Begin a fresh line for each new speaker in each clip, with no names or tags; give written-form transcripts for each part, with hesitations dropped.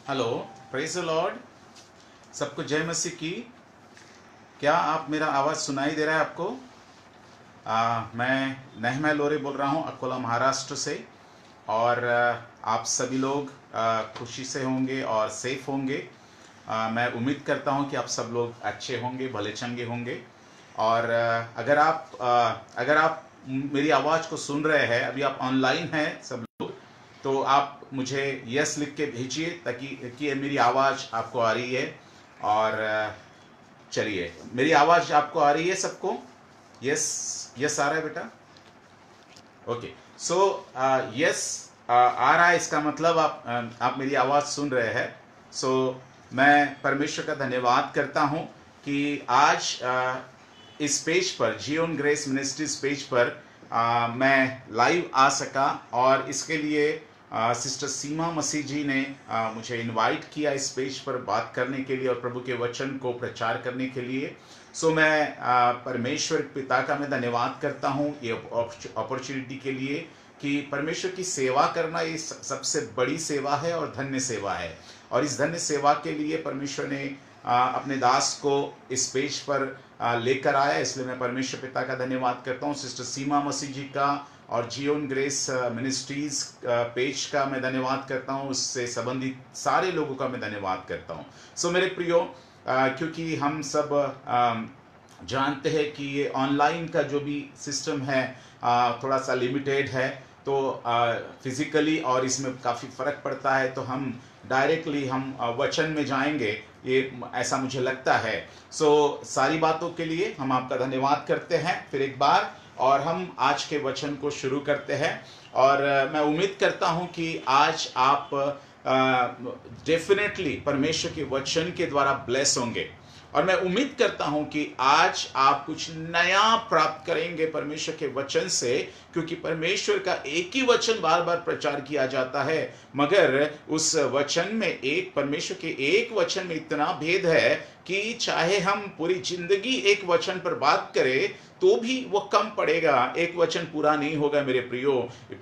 Hello, praise the Lord. सबको जय मसीह की। क्या आप मेरा आवाज़ सुनाई दे रहा है आपको? मैं नहम्या लोरे बोल रहा हूँ अकोला महाराष्ट्र से। और आप सभी लोग खुशी से होंगे और सेफ होंगे। मैं उम्मीद करता हूँ कि आप सब लोग अच्छे होंगे, भले चंगे होंगे। और अगर आप मेरी आवाज़ को सुन रहे हैं, अभी आप ऑनलाइन हैं सब लोग, तो आप मुझे यस लिख के भेजिए ताकि कि मेरी आवाज़ आपको आ रही है। और चलिए, मेरी आवाज़ आपको आ रही है सबको? यस, यस आ रहा है बेटा? ओके, सो यस आ रहा है, इसका मतलब आप मेरी आवाज़ सुन रहे हैं। सो मैं परमेश्वर का धन्यवाद करता हूँ कि आज इस पेज पर, जियोन ग्रेस मिनिस्ट्रीज पेज पर मैं लाइव आ सका। और इसके लिए सिस्टर सीमा मसीह जी ने मुझे इनवाइट किया इस पेज पर बात करने के लिए और प्रभु के वचन को प्रचार करने के लिए। सो मैं परमेश्वर पिता का मैं धन्यवाद करता हूँ ये अपॉर्चुनिटी के लिए कि परमेश्वर की सेवा करना ये सबसे बड़ी सेवा है और धन्य सेवा है। और इस धन्य सेवा के लिए परमेश्वर ने अपने दास को इस पेज पर लेकर आया, इसलिए मैं परमेश्वर पिता का धन्यवाद करता हूँ। सिस्टर सीमा मसीह जी का और जियोन ग्रेस मिनिस्ट्रीज पेज का मैं धन्यवाद करता हूँ, उससे संबंधित सारे लोगों का मैं धन्यवाद करता हूँ। सो मेरे प्रियो, क्योंकि हम सब जानते हैं कि ये ऑनलाइन का जो भी सिस्टम है थोड़ा सा लिमिटेड है, तो फिजिकली और इसमें काफ़ी फ़र्क पड़ता है, तो हम डायरेक्टली हम वचन में जाएंगे, ये ऐसा मुझे लगता है। सो सारी बातों के लिए हम आपका धन्यवाद करते हैं फिर एक बार, और हम आज के वचन को शुरू करते हैं। और मैं उम्मीद करता हूं कि आज आप डेफिनेटली परमेश्वर के वचन के द्वारा ब्लेस होंगे। और मैं उम्मीद करता हूं कि आज आप कुछ नया प्राप्त करेंगे परमेश्वर के वचन से, क्योंकि परमेश्वर का एक ही वचन बार बार प्रचार किया जाता है, मगर उस वचन में परमेश्वर के एक वचन में इतना भेद है कि चाहे हम पूरी जिंदगी एक वचन पर बात करें तो भी वो कम पड़ेगा, एक वचन पूरा नहीं होगा। मेरे प्रियो,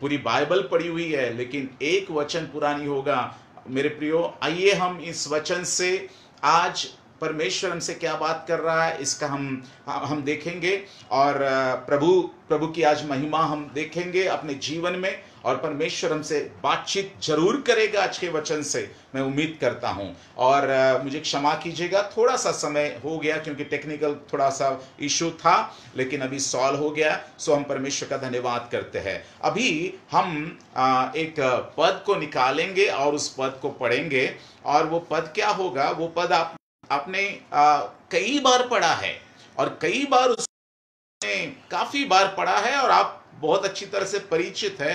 पूरी बाइबल पढ़ी हुई है लेकिन एक वचन पूरा नहीं होगा। मेरे प्रियो, आइए हम इस वचन से आज परमेश्वर हमसे क्या बात कर रहा है इसका हम देखेंगे। और प्रभु की आज महिमा हम देखेंगे अपने जीवन में, और परमेश्वर हमसे बातचीत जरूर करेगा आज के वचन से, मैं उम्मीद करता हूं। और मुझे क्षमा कीजिएगा, थोड़ा सा समय हो गया क्योंकि टेक्निकल थोड़ा सा इशू था, लेकिन अभी सॉल्व हो गया। सो हम परमेश्वर का धन्यवाद करते हैं। अभी हम एक पद को निकालेंगे और उस पद को पढ़ेंगे। और वो पद क्या होगा? वो पद आपने कई बार पढ़ा है और कई बार उसने काफी बार पढ़ा है और आप बहुत अच्छी तरह से परिचित है।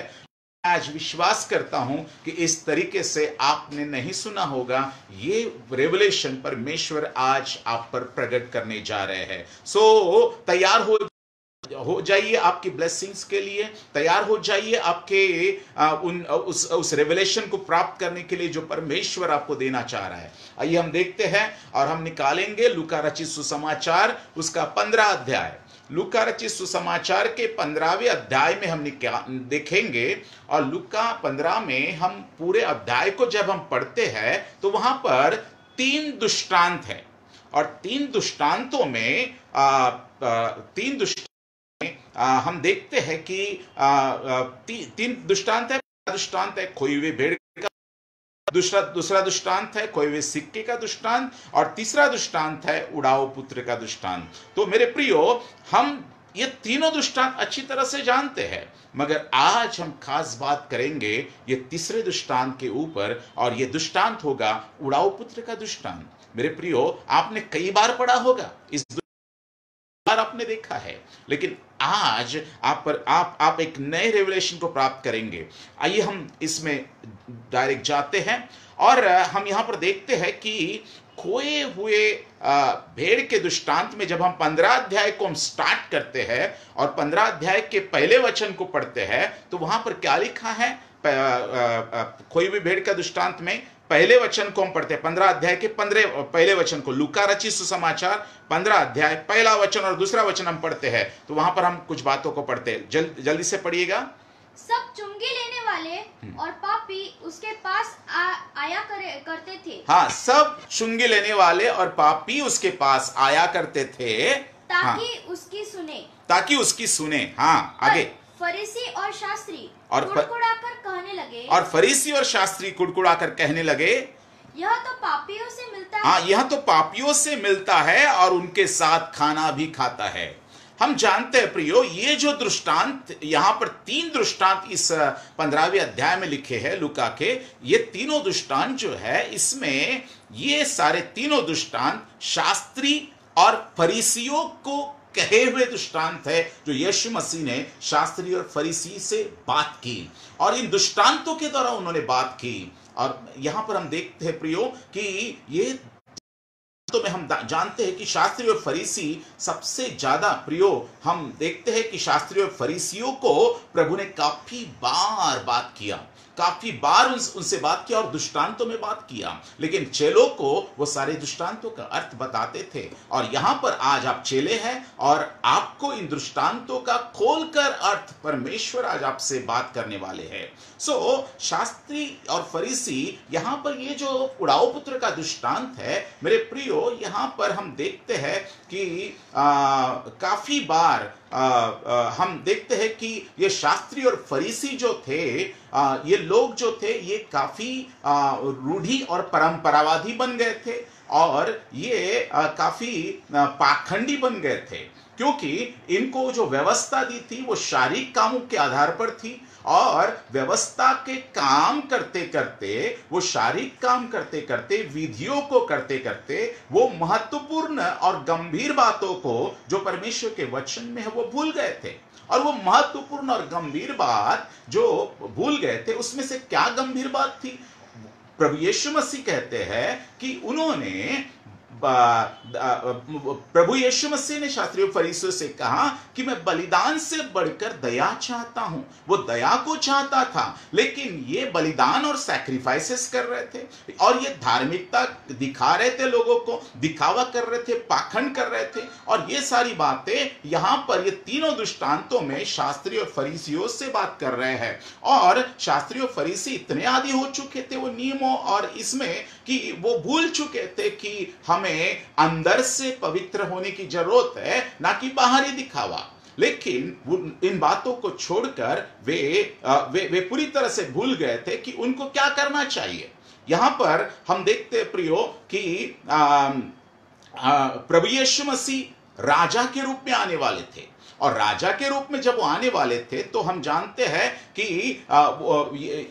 आज विश्वास करता हूं कि इस तरीके से आपने नहीं सुना होगा। ये रेवलेशन परमेश्वर आज आप पर प्रकट करने जा रहे हैं। सो तैयार हो जाइए आपकी ब्लेसिंग्स के लिए, तैयार हो जाइए आपके उस रेवलेशन को प्राप्त करने के लिए जो परमेश्वर आपको देना चाह रहा है। आइए हम देखते हैं और हम निकालेंगे लूका रचित सुसमाचार उसका 15 अध्याय। लूका रचित सुसमाचार के 15वें अध्याय में हम देखेंगे। और लूका 15 में हम पूरे अध्याय को जब हम पढ़ते हैं तो वहां पर 3 दुष्टांत है। और 3 दुष्टांतों में हम देखते हैं कि 3 दुष्टांत है। दुष्टांत है खोई हुई भेड़ का, दूसरा दुष्टांत है खोए हुए सिक्के का दुष्टांत, और तीसरा दुष्टांत है उड़ाऊ पुत्र का दुष्टांत। तो मेरे प्रियो, हम ये तीनों दुष्टांत अच्छी तरह से जानते हैं, मगर आज हम खास बात करेंगे ये तीसरे दुष्टांत के ऊपर, और ये दुष्टांत होगा उड़ाऊ पुत्र का दुष्टांत। मेरे प्रियो, आपने कई बार पढ़ा होगा, इस बार आपने देखा है, लेकिन आज आप एक नए रेवलेशन को प्राप्त करेंगे। आइए हम इसमें डायरेक्ट जाते हैं। और हम यहां पर देखते हैं कि खोए हुए भेड़ के दुष्टांत में जब हम 15 अध्याय को हम स्टार्ट करते हैं और 15 अध्याय के पहले वचन को पढ़ते हैं, तो वहां पर क्या लिखा है? खोई हुई भेड़ का दुष्टांत में पहले वचन को हम पढ़ते हैं, 15 अध्याय के पहले वचन को, लूका रचित सुसमाचार 15 अध्याय पहला वचन और दूसरा वचन हम पढ़ते हैं। तो वहां पर हम कुछ बातों को पढ़ते हैं। जल्दी से पढ़िएगा।
सब चुंगी लेने वाले और पापी उसके पास आया करते थे।
हाँ, सब चुंगी लेने वाले और पापी उसके पास आया करते थे
ताकि उसकी सुने।
ताकि उसकी सुने। हाँ, आगे।
फरीसी और शास्त्री
और
कुड़कुड़ाकर कहने लगे।
और फरीसी और शास्त्री कुड़कुड़ाकर कहने लगे,
यह तो पापियों से मिलता है।
हाँ, यह तो पापियों से मिलता है और उनके साथ खाना भी खाता है। हम जानते हैं प्रियो, ये जो दृष्टांत यहाँ पर 3 दृष्टांत इस 15वें अध्याय में लिखे हैं लूका के, ये तीनों दृष्टांत जो है, इसमें ये सारे तीनों दृष्टांत शास्त्री और फरीसियों को कहे हुए दृष्टांत है, जो यीशु मसीह ने शास्त्री और फरीसी से बात की और इन दृष्टांतों के द्वारा उन्होंने बात की। और यहां पर हम देखते हैं प्रियो कि ये तो में हम जानते हैं कि शास्त्री और फरीसी सबसे ज्यादा प्रियो, हम देखते हैं कि शास्त्री और फरीसियों को प्रभु ने काफी बार बात किया, काफी बार उनसे बात किया और दृष्टांतों में बात किया, लेकिन चेलों को वो सारे दृष्टांतों का अर्थ बताते थे। और यहां पर आज आप चेले हैं और आपको इन दृष्टांतों का खोलकर अर्थ परमेश्वर आज आपसे बात करने वाले हैं। शास्त्री और फरीसी, यहां पर ये जो उड़ाऊ पुत्र का दृष्टांत है मेरे प्रियो, यहां पर हम देखते हैं कि काफी बार हम देखते हैं कि ये शास्त्री और फरीसी जो थे, ये लोग जो थे, ये काफी रूढ़ी और परंपरावादी बन गए थे और ये काफी पाखंडी बन गए थे, क्योंकि इनको जो व्यवस्था दी थी वो शारीरिक कामों के आधार पर थी और व्यवस्था के काम करते करते, वो शारीरिक काम करते करते, विधियों को करते करते, वो महत्वपूर्ण और गंभीर बातों को जो परमेश्वर के वचन में है वो भूल गए थे। और वो महत्वपूर्ण और गंभीर बात जो भूल गए थे, उसमें से क्या गंभीर बात थी? प्रभु यीशु मसीह कहते हैं कि उन्होंने प्रभु यीशु मसीह ने शास्त्रियों फरीसियों से कहा कि मैं बलिदान से बढ़कर दया चाहता हूं। वो दया को चाहता था, लेकिन ये बलिदान और सैक्रिफाइसेस कर रहे थे और ये धार्मिकता दिखा रहे थे, लोगों को दिखावा कर रहे थे, पाखंड कर रहे थे। और ये सारी बातें यहां पर ये तीनों दृष्टांतों में शास्त्री और फरीसियों से बात कर रहे हैं। और शास्त्री और फरीसी इतने आदी हो चुके थे वो नियमों और इसमें कि वो भूल चुके थे कि हमें अंदर से पवित्र होने की जरूरत है, ना कि बाहरी दिखावा। लेकिन इन बातों को छोड़कर वे पूरी तरह से भूल गए थे कि उनको क्या करना चाहिए। यहां पर हम देखते हैं प्रियो कि प्रभु यीशु मसीह राजा के रूप में आने वाले थे और राजा के रूप में जब वो आने वाले थे तो हम जानते हैं कि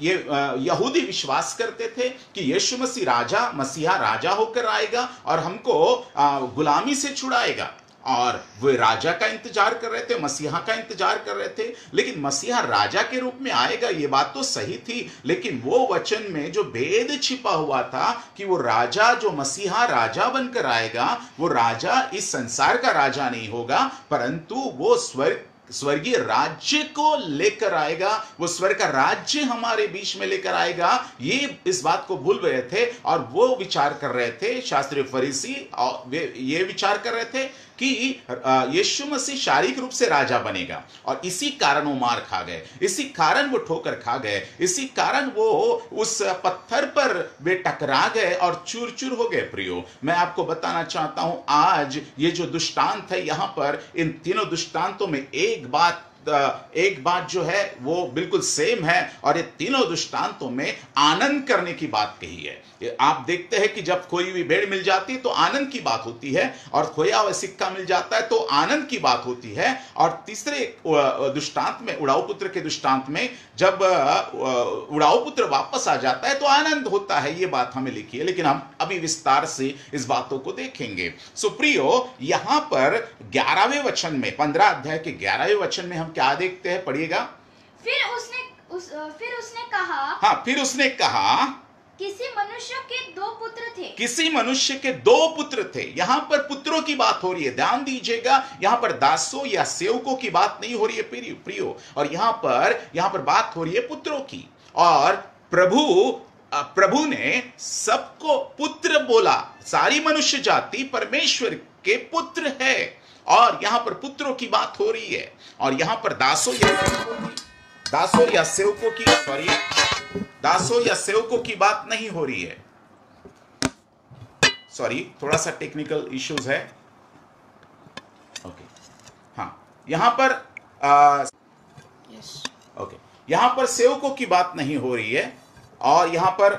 ये यहूदी विश्वास करते थे कि यीशु मसीह राजा, मसीहा राजा होकर आएगा और हमको गुलामी से छुड़ाएगा। और वे राजा का इंतजार कर रहे थे, मसीहा का इंतजार कर रहे थे। लेकिन मसीहा राजा के रूप में आएगा, ये बात तो सही थी, लेकिन वो वचन में जो भेद छिपा हुआ था कि वो राजा, जो मसीहा राजा बनकर आएगा, वो राजा इस संसार का राजा नहीं होगा, परंतु वो स्वर्गीय राज्य को लेकर आएगा, वो स्वर्ग का राज्य हमारे बीच में लेकर आएगा। ये इस बात को भूल गए थे और वो विचार कर रहे थे शास्त्री फरीसी, और वे ये विचार कर रहे थे कि यीशु मसीह शारीरिक रूप से राजा बनेगा और इसी कारण वो मार खा गए, इसी कारण वो ठोकर खा गए, इसी कारण वो उस पत्थर पर वे टकरा गए और चूर चूर हो गए। प्रियो, मैं आपको बताना चाहता हूं, आज ये जो दृष्टांत है, यहां पर इन तीनों दृष्टांतों में एक बात जो है वो बिल्कुल सेम है और ये तीनों दृष्टांतों में आनंद करने की बात कही है। आप देखते हैं कि जब खोई हुई भेड़ मिल जाती है तो आनंद की बात होती है और खोया हुआ सिक्का मिल जाता है तो आनंद की बात होती है। और तीसरे दृष्टांत में, उड़ाऊ पुत्र के दृष्टांत में, जब उड़ाऊ पुत्र वापस आ जाता है तो आनंद होता है। ये बात हमें लिखी है, लेकिन हम अभी विस्तार से इस बातों को देखेंगे। सो प्रियो, यहां पर 11वें वचन में, 15 अध्याय के 11वें वचन में हम क्या देखते हैं? पढ़िएगा।
फिर उसने कहा,
हाँ, फिर उसने कहा,
किसी मनुष्य के 2 पुत्र थे।
किसी मनुष्य के 2 पुत्र थे। यहां पर पुत्रों की बात हो रही है, ध्यान दीजिएगा। यहां पर दासों या सेवकों की बात नहीं हो रही है प्रियो, और यहां पर बात हो रही है पुत्रों की। और प्रभु ने सबको पुत्र बोला। सारी मनुष्य जाति परमेश्वर के पुत्र है और यहां पर पुत्रों की बात हो रही है। और यहां पर दासों या सेवकों की बात नहीं हो रही है। सॉरी, थोड़ा सा टेक्निकल इश्यूज है। ओके, हाँ, यहां पर ओके, यहां पर सेवकों की बात नहीं हो रही है और यहां पर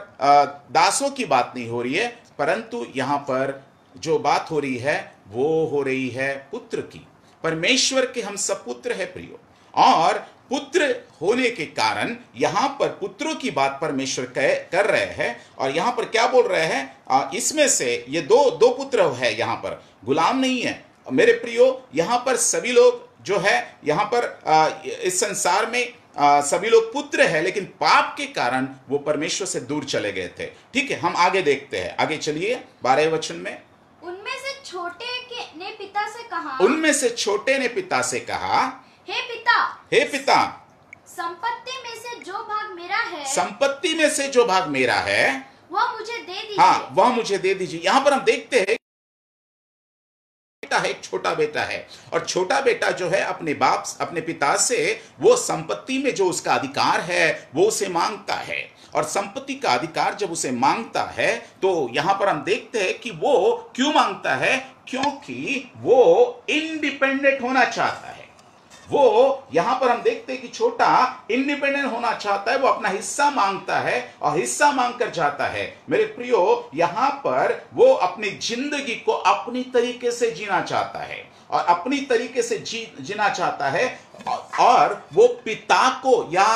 दासों की बात नहीं हो रही है, परंतु यहां पर जो बात हो रही है वो हो रही है पुत्र की। परमेश्वर के हम सब पुत्र है प्रियो, और पुत्र होने के कारण यहां पर पुत्रों की बात परमेश्वर कर रहे हैं। और यहां पर क्या बोल रहे हैं, इसमें से ये दो पुत्र है, यहां पर गुलाम नहीं है मेरे प्रियो। यहां पर सभी लोग जो है, यहां पर इस संसार में सभी लोग पुत्र है, लेकिन पाप के कारण वो परमेश्वर से दूर चले गए थे। ठीक है, हम आगे देखते हैं, आगे चलिए 12वें वचन में।
उनमें से छोटे ने पिता से कहा,
उनमें से छोटे ने पिता से कहा,
हे पिता,
हे पिता,
संपत्ति में से जो भाग मेरा है,
संपत्ति में से जो भाग मेरा है
वह मुझे दे दीजिए।
हाँ, वह मुझे दे दीजिए। यहां पर हम देखते हैं बेटा है, एक छोटा बेटा है, और छोटा बेटा जो है अपने बाप अपने पिता से वो संपत्ति में जो उसका अधिकार है वो उसे मांगता है। और संपत्ति का अधिकार जब उसे मांगता है तो यहां पर हम देखते हैं कि वो क्यों मांगता है, क्योंकि वो इंडिपेंडेंट होना चाहता है। वो यहां पर हम देखते हैं कि छोटा इंडिपेंडेंट होना चाहता है, वो अपना हिस्सा मांगता है और हिस्सा मांग कर जाता है। मेरे प्रियो, यहां पर वो अपनी जिंदगी को अपनी तरीके से जीना चाहता है और अपनी तरीके से जीना चाहता है, और वो पिता को या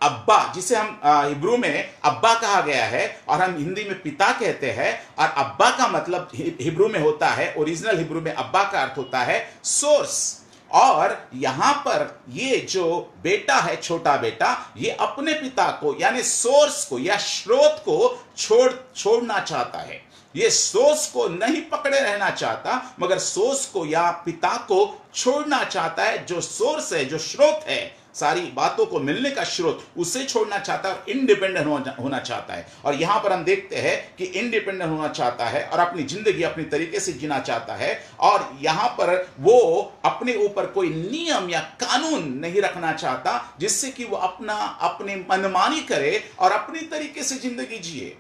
अब्बा, जिसे हम हिब्रू में अब्बा कहा गया है और हम हिंदी में पिता कहते हैं, और अब्बा का मतलब हिब्रू में होता है, ओरिजिनल हिब्रू में अब्बा का अर्थ होता है सोर्स। और यहां पर ये जो बेटा है, छोटा बेटा, ये अपने पिता को यानी सोर्स को या स्रोत को छोड़ना चाहता है। ये सोर्स को नहीं पकड़े रहना चाहता, मगर सोर्स को या पिता को छोड़ना चाहता है। जो सोर्स है, जो स्रोत है, सारी बातों को मिलने का स्रोत, उसे छोड़ना चाहता है और इंडिपेंडेंट होना चाहता है। और यहां पर हम देखते हैं कि इंडिपेंडेंट होना चाहता है और अपनी जिंदगी अपनी तरीके से जीना चाहता है, और यहां पर वो अपने ऊपर कोई नियम या कानून नहीं रखना चाहता जिससे कि वो अपनी मनमानी करे और अपनी तरीके से जिंदगी जिए।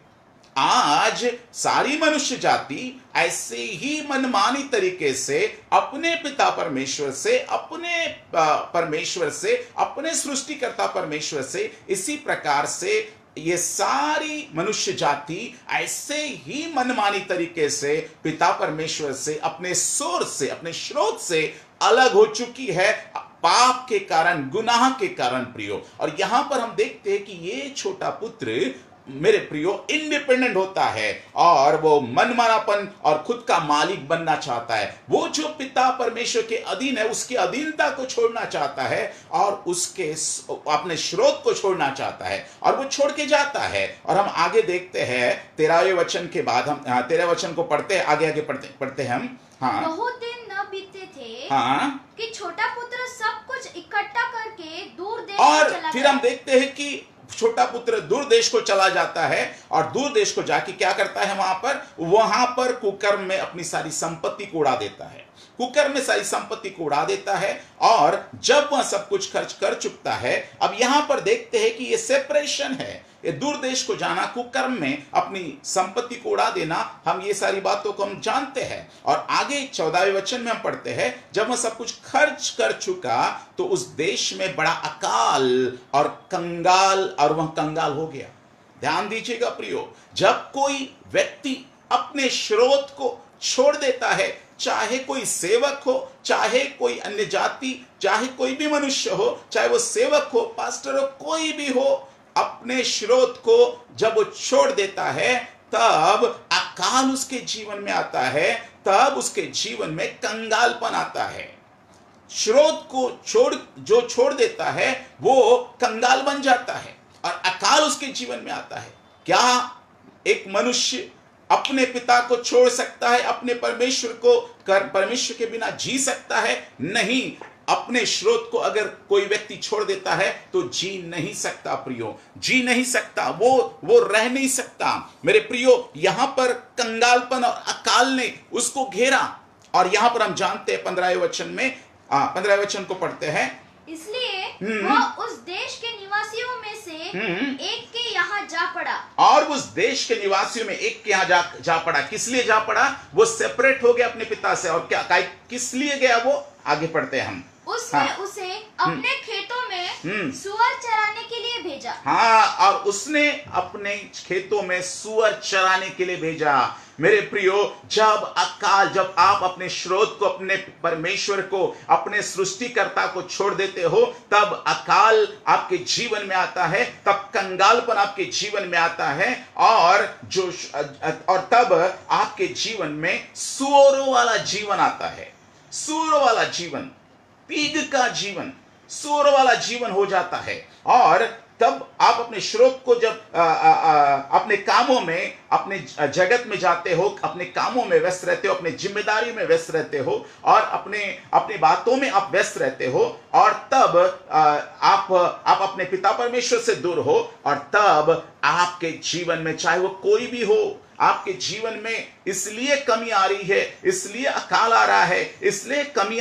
आज सारी मनुष्य जाति ऐसे ही मनमानी तरीके से अपने पिता परमेश्वर से, अपने सृष्टिकर्ता परमेश्वर से, इसी प्रकार से ये सारी मनुष्य जाति ऐसे ही मनमानी तरीके से पिता परमेश्वर से, अपने सोर्स से, अपने स्रोत से अलग हो चुकी है, पाप के कारण, गुनाह के कारण प्रियो। और यहां पर हम देखते हैं कि ये छोटा पुत्र मेरे प्रियो इंडिपेंडेंट होता है और वो मनमानापन और खुद का मालिक बनना चाहता है। वो जो पिता परमेश्वर के अधीन है उसकी अधीनता को छोड़ना चाहता है और उसके अपने स्रोत को छोड़ना चाहता है, और वो छोड़ के जाता है। और हम आगे देखते हैं 13वें वचन के बाद, हम 13वें वचन को पढ़ते हैं, आगे पढ़ते हैं हम। हाँ,
बहुत दिन न बीते थे
हाँ,
कि छोटा पुत्र सब कुछ इकट्ठा करके दूर देश
और
चला
फिर
गया।
हम देखते हैं कि छोटा पुत्र दूर देश को चला जाता है, और दूर देश को जाके क्या करता है, वहां पर कुकर्म में अपनी सारी संपत्ति को उड़ा देता है। कुकर्म में सारी संपत्ति को उड़ा देता है, और जब वह सब कुछ खर्च कर चुकता है, अब यहां पर देखते हैं कि ये सेपरेशन है, ये दूर देश को जाना, कुकर्म में अपनी संपत्ति को उड़ा देना, हम ये सारी बातों को हम जानते हैं। और आगे 14वें वचन में हम पढ़ते हैं, जब वह सब कुछ खर्च कर चुका तो उस देश में बड़ा अकाल और कंगाल, और वह कंगाल हो गया। ध्यान दीजिएगा प्रियो, जब कोई व्यक्ति अपने स्रोत को छोड़ देता है, चाहे कोई सेवक हो, चाहे कोई अन्य जाति, चाहे कोई भी मनुष्य हो, चाहे वो सेवक हो, पास्टर हो, कोई भी हो, अपने स्रोत को जब वो छोड़ देता है तब अकाल उसके जीवन में आता है, तब उसके जीवन में कंगालपन आता है। स्रोत को छोड़ देता है वो कंगाल बन जाता है और अकाल उसके जीवन में आता है। क्या एक मनुष्य अपने पिता को छोड़ सकता है, अपने परमेश्वर के बिना जी सकता है? नहीं। अपने स्रोत को अगर कोई व्यक्ति छोड़ देता है तो जी नहीं सकता प्रियो, जी नहीं सकता, वो रह नहीं सकता। मेरे प्रियो, यहां पर कंगालपन और अकाल ने उसको घेरा, और यहां पर हम जानते हैं 15वें वचन में, 15वें वचन को पढ़ते हैं।
इसलिए वह उस देश के निवासियों में से एक के के यहाँ जा पड़ा।
और उस देश के निवासियों में एक के यहाँ जा पड़ा। किस लिए जा पड़ा? वो सेपरेट हो गया अपने पिता से। और किस लिए गया वो? आगे पढ़ते हैं हम।
उसने उसे अपने खेतों में सुअर चराने के लिए भेजा।
हाँ, और उसने अपने खेतों में सुअर चराने के लिए भेजा। मेरे प्रियो, जब आप अपने स्रोत को, अपने परमेश्वर को, अपने सृष्टिकर्ता को छोड़ देते हो, तब अकाल आपके जीवन में आता है, तब कंगालपन आपके जीवन में आता है, और तब आपके जीवन में सुअरों वाला जीवन आता है। सुअरों वाला जीवन, पीग का जीवन, सुअरों वाला जीवन हो जाता है। और तब आप अपने स्रोत को जब अपने कामों में, अपने जगत में जाते हो, अपने कामों में व्यस्त रहते हो, अपने जिम्मेदारी में व्यस्त रहते हो, और अपने बातों में आप व्यस्त रहते हो, और तब आप अपने पिता परमेश्वर से दूर हो, और तब आपके जीवन में, चाहे वो कोई भी हो, आपके जीवन में इसलिए कमी आ रही है, इसलिए अकाल आ रहा है, इसलिए कमी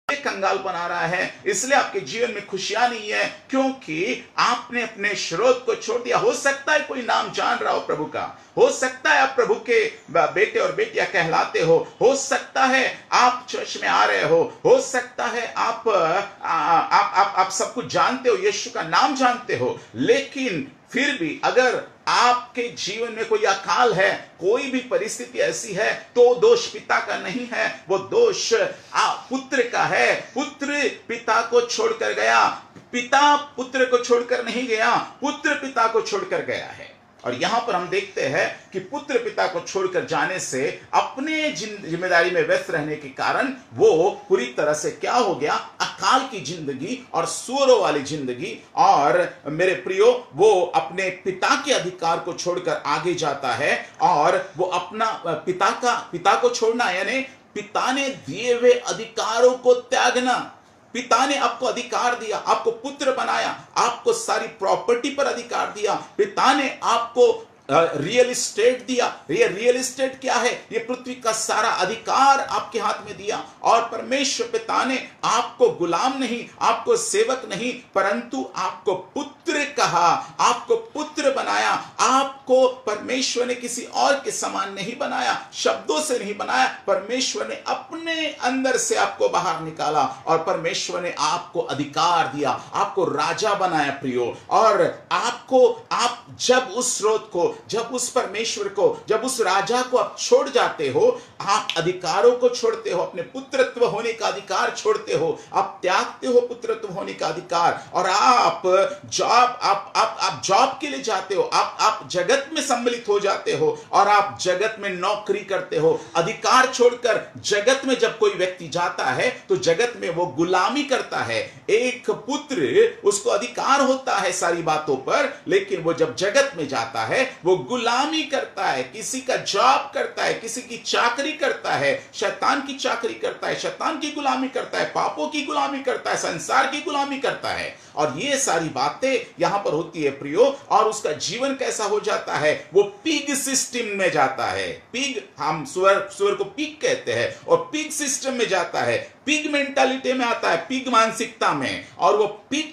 कंगालपन आ रहा है, इसलिए आपके जीवन में खुशियां नहीं है, क्योंकि आपने अपने स्रोत को छोड़ दिया। हो सकता है कोई नाम जान रहा हो प्रभु का, हो सकता है आप प्रभु के बेटे और बेटियां कहलाते हो सकता है आप चर्च में आ रहे हो सकता है आप सब कुछ जानते हो, यीशु का नाम जानते हो, लेकिन फिर भी अगर आपके जीवन में कोई अकाल है, कोई भी परिस्थिति ऐसी है, तो दोष पिता का नहीं है, वो दोष पुत्र का है। पुत्र पिता को छोड़कर गया, पिता पुत्र को छोड़कर नहीं गया, पुत्र पिता को छोड़कर गया है। और यहां पर हम देखते हैं कि पुत्र पिता को छोड़कर जाने से, अपने जिम्मेदारी में व्यस्त रहने के कारण वो पूरी तरह से क्या हो गया? अकाल की जिंदगी और सुअरों वाली जिंदगी। और मेरे प्रियो, वो अपने पिता के अधिकार को छोड़कर आगे जाता है, और वो अपना पिता को छोड़ना, यानी पिता ने दिए हुए अधिकारों को त्यागना। पिता ने आपको अधिकार दिया, आपको पुत्र बनाया, आपको सारी प्रॉपर्टी पर अधिकार दिया। पिता ने आपको रियल एस्टेट दिया। ये रियल एस्टेट क्या है? ये पृथ्वी का सारा अधिकार आपके हाथ में दिया। और परमेश्वर पिता ने आपको गुलाम नहीं, आपको सेवक नहीं, परंतु आपको पुत्र कहा, आपको पुत्र बनाया। आपको परमेश्वर ने किसी और के समान नहीं बनाया, शब्दों से नहीं बनाया, परमेश्वर ने अपने अंदर से आपको बाहर निकाला, और परमेश्वर ने आपको अधिकार दिया, आपको राजा बनाया प्रियो। और आप जब उस स्रोत को, जब उस परमेश्वर को, जब उस राजा को आप छोड़ जाते हो, आप अधिकारों को छोड़ते हो, अपने पुत्रत्व होने का अधिकार छोड़ते हो, आप त्यागते हो पुत्रत्व होने का अधिकार, और आप जॉब के लिए जाते हो, आप जगत में सम्मिलित हो जाते हो, और आप जगत में नौकरी करते हो। अधिकार छोड़कर जगत में जब कोई व्यक्ति जाता है, तो जगत में वो गुलामी करता है। एक पुत्र, उसको अधिकार होता है सारी बातों पर, लेकिन वो जब जगत में जाता है, वो गुलामी करता है, किसी का जॉब करता है, किसी की चाकरी करता है, शैतान की चाकरी करता है, शैतान की गुलामी करता है, पापों की गुलामी करता है, संसार की गुलामी करता है। और ये सारी बातें यहां पर होती है प्रियो। और उसका जीवन कैसा हो जाता है? वो पिग सिस्टम में जाता है। पिग, हम सुअर को पिग कहते हैं, और पिग सिस्टम में जाता है, पिग मेंटालिटी में आता है, पिग मानसिकता में, और वो पिग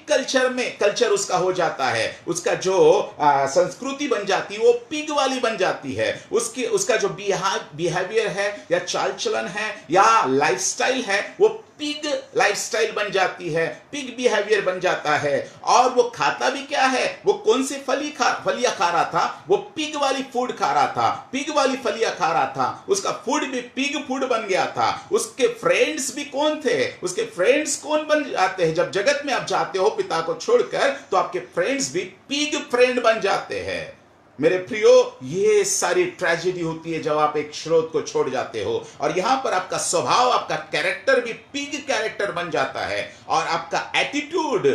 कल्चर उसका हो जाता है। उसका जो संस्कृति बन जाती है, वो पिग वाली बन जाती है। उसका जो बिहेवियर है, या चाल चलन है, या लाइफस्टाइल है, वो पिग लाइफस्टाइल बन जाती है, पिग बिहेवियर बन जाता है। और वो खाता भी क्या है? वो कौन सी फलियां खा रहा था? वो पिग वाली फूड खा रहा था, पिग वाली फलियां खा रहा था। उसका फूड भी पिग फूड बन गया था। उसके फ्रेंड्स भी कौन थे? उसके फ्रेंड्स कौन बन जाते हैं? जब जगत में आप जाते हो पिता को छोड़कर, तो आपके फ्रेंड्स भी पिग फ्रेंड बन जाते हैं। मेरे प्रियो, ये सारी ट्रेजेडी होती है जब आप एक स्रोत को छोड़ जाते हो, और यहां पर आपका स्वभाव, आपका कैरेक्टर भी पिग कैरेक्टर बन जाता है, और आपका एटीट्यूड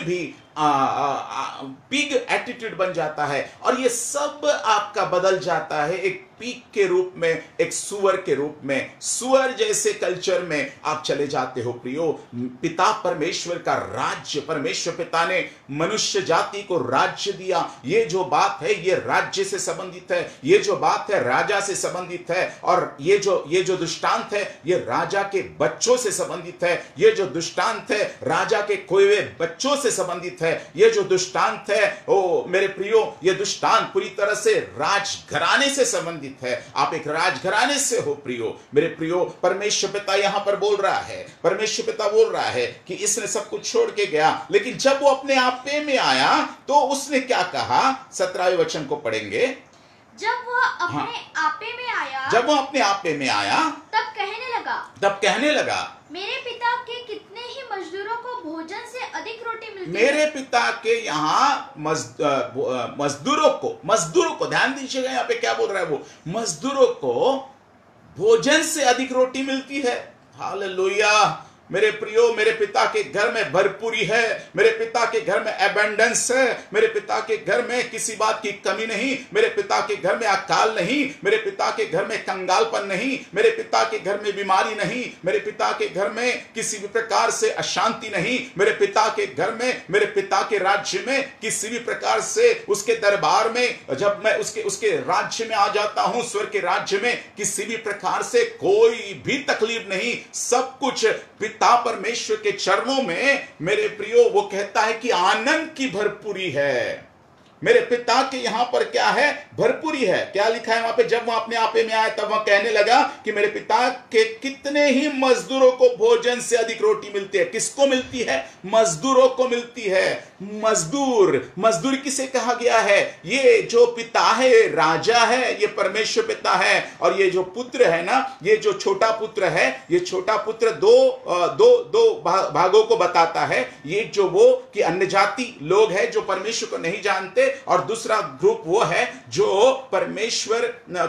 भी पिग एटीट्यूड बन जाता है, और ये सब आपका बदल जाता है एक पीक के रूप में, एक सुअर के रूप में, सुअर जैसे कल्चर में आप चले जाते हो प्रियो। पिता परमेश्वर का राज्य, परमेश्वर पिता ने मनुष्य जाति को राज्य दिया। ये जो बात है ये राज्य से संबंधित है, ये जो बात है राजा से संबंधित है, और ये जो दृष्टांत है ये राजा के बच्चों से संबंधित है। ये जो दृष्टांत है राजा के खोए हुए बच्चों से संबंधित है। ये जो दृष्टांत है ओ मेरे प्रियो, ये दृष्टांत पूरी तरह से राजघराने से संबंधित है। आप एक राजघराने से हो प्रियो, मेरे प्रियो। परमेश्वर पिता यहां पर बोल रहा है, परमेश्वर पिता बोल रहा है कि इसने सब कुछ छोड़ के गया, लेकिन जब वो अपने आपे में आया तो उसने क्या कहा? 17वें वचन को पढ़ेंगे।
जब वह अपने आपे में आया,
जब वो अपने आपे में आया
तब कहने लगा,
मेरे पिता के
कितने ही मजदूरों को भोजन से अधिक रोटी मिलती
मेरे
है।
पिता के यहाँ मजदूरों को ध्यान दीजिएगा, यहाँ पे क्या बोल रहा है वो? मजदूरों को भोजन से अधिक रोटी मिलती है। हालेलुया मेरे प्रियो, मेरे पिता के घर में भरपूरी है, मेरे पिता के घर में एबंडेंस है, मेरे पिता के घर में किसी बात की कमी नहीं, मेरे पिता के घर में अकाल नहीं, मेरे पिता के घर में कंगालपन नहीं, मेरे पिता के घर में बीमारी नहीं, मेरे पिता के घर में किसी भी प्रकार से अशांति नहीं, मेरे पिता के घर में, मेरे पिता के राज्य में किसी भी प्रकार से, उसके दरबार में जब मैं उसके राज्य में आ जाता हूं, स्वर्ग के राज्य में, किसी भी प्रकार से कोई भी तकलीफ नहीं। सब कुछ पिता परमेश्वर के चरणों में मेरे प्रियो, वो कहता है कि आनंद की भरपूरी है। मेरे पिता के यहां पर क्या है? भरपूरी है। क्या लिखा है वहां पे? जब वह अपने आपे में आया तब वह कहने लगा कि मेरे पिता के कितने ही मजदूरों को भोजन से अधिक रोटी मिलती है। किसको मिलती है? मजदूरों को मिलती है। मजदूर किसे कहा गया है? ये जो पिता है राजा है, ये परमेश्वर पिता है, और ये जो पुत्र है ना, ये जो छोटा पुत्र है, ये छोटा पुत्र दो भागों को बताता है। ये जो वो कि अन्य जाति लोग हैं जो परमेश्वर को नहीं जानते, और दूसरा ग्रुप वो है जो परमेश्वर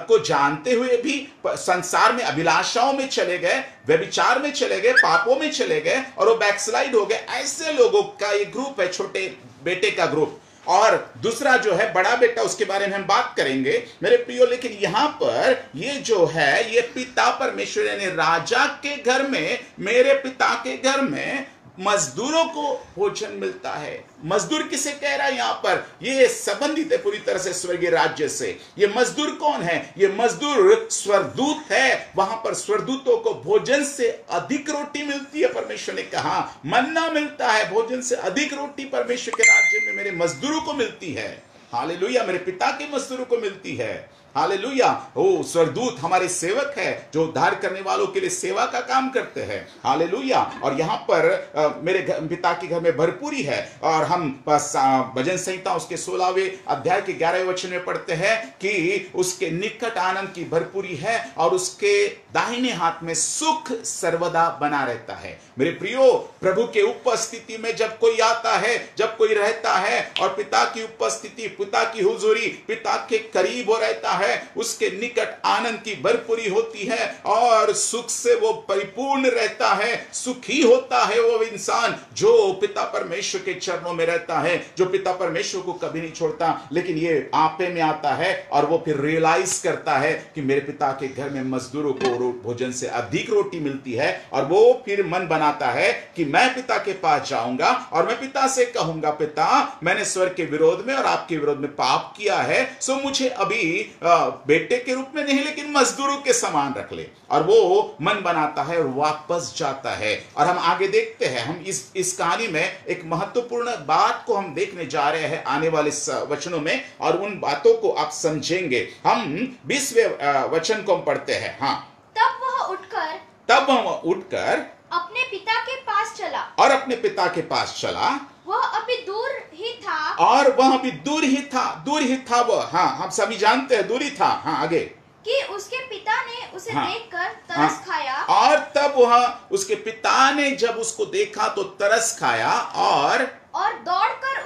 को जानते हुए भी संसार में अभिलाषाओं में चले गए, व्यभिचार में चले गए, पापों में चले गए, और वो बैकस्लाइड हो गए। ऐसे लोगों का एक ग्रुप है, छोटे बेटे का ग्रुप। और दूसरा जो है बड़ा बेटा, उसके बारे में हम बात करेंगे मेरे प्रियो। लेकिन यहां पर ये जो है, ये पिता परमेश्वर यानी राजा के घर में, मेरे पिता के घर में मजदूरों को भोजन मिलता है। मजदूर किसे कह रहा है यहां पर? ये संबंधित है पूरी तरह से स्वर्गीय राज्य से। ये मजदूर कौन है? ये मजदूर स्वर्गदूत है। वहां पर स्वर्गदूतों को भोजन से अधिक रोटी मिलती है। परमेश्वर ने कहा मन्ना मिलता है, भोजन से अधिक रोटी परमेश्वर के राज्य में मेरे मजदूरों को मिलती है। हालेलुया, मेरे पिता के मजदूरों को मिलती है। हालेलुया। ओ स्वर्गदूत हमारे सेवक है जो उद्धार करने वालों के लिए सेवा का काम करते हैं। हालेलुया। और यहां पर मेरे पिता के घर में भरपूरी है। और हम भजन संहिता उसके 16वें अध्याय के 11वें वचन में पढ़ते हैं कि उसके निकट आनंद की भरपूरी है और उसके दाहिने हाथ में सुख सर्वदा बना रहता है। मेरे प्रियो, प्रभु के उपस्थिति में जब कोई आता है, जब कोई रहता है और पिता की उपस्थिति, पिता की हुजूरी, पिता के करीब हो रहता है, उसके निकट आनंद की भरपूरी होती है और सुख से वो परिपूर्ण रहता है। सुखी होता है वो इंसान जो पिता परमेश्वर के चरणों में रहता है, जो पिता परमेश्वर को कभी नहीं छोड़ता। लेकिन ये आपे में आता है और वो फिर रियलाइज करता है कि मेरे पिता के घर में मजदूरों को भोजन से अधिक रोटी मिलती है, और वो फिर मन बनाता है कि मैं पिता के पास जाऊंगा और मैं पिता से कहूंगा, पिता मैंने स्वर्ग के विरोध में और आपके विरोध में पाप किया है, सो मुझे अभी बेटे के रूप में नहीं लेकिन मजदूरों के समान रख ले। और वो मन बनाता है और वापस जाता है। और हम आगे देखते हैं, हम इस कहानी में एक महत्वपूर्ण बात को हम देखने जा रहे हैं आने वाले वचनों में, और उन बातों को आप समझेंगे। हम 20वें वचन को हम पढ़ते हैं। हाँ,
तब वह उठकर अपने पिता के पास चला,
और अपने पिता के पास चला।
वह अभी दूर ही था,
और वह अभी दूर ही था वह। हाँ, हम सभी जानते हैं दूर ही था। हाँ, आगे
कि उसके पिता ने उसे देखकर तरस खाया,
और तब वह उसके पिता ने जब उसको देखा तो तरस खाया, और
और दौड़कर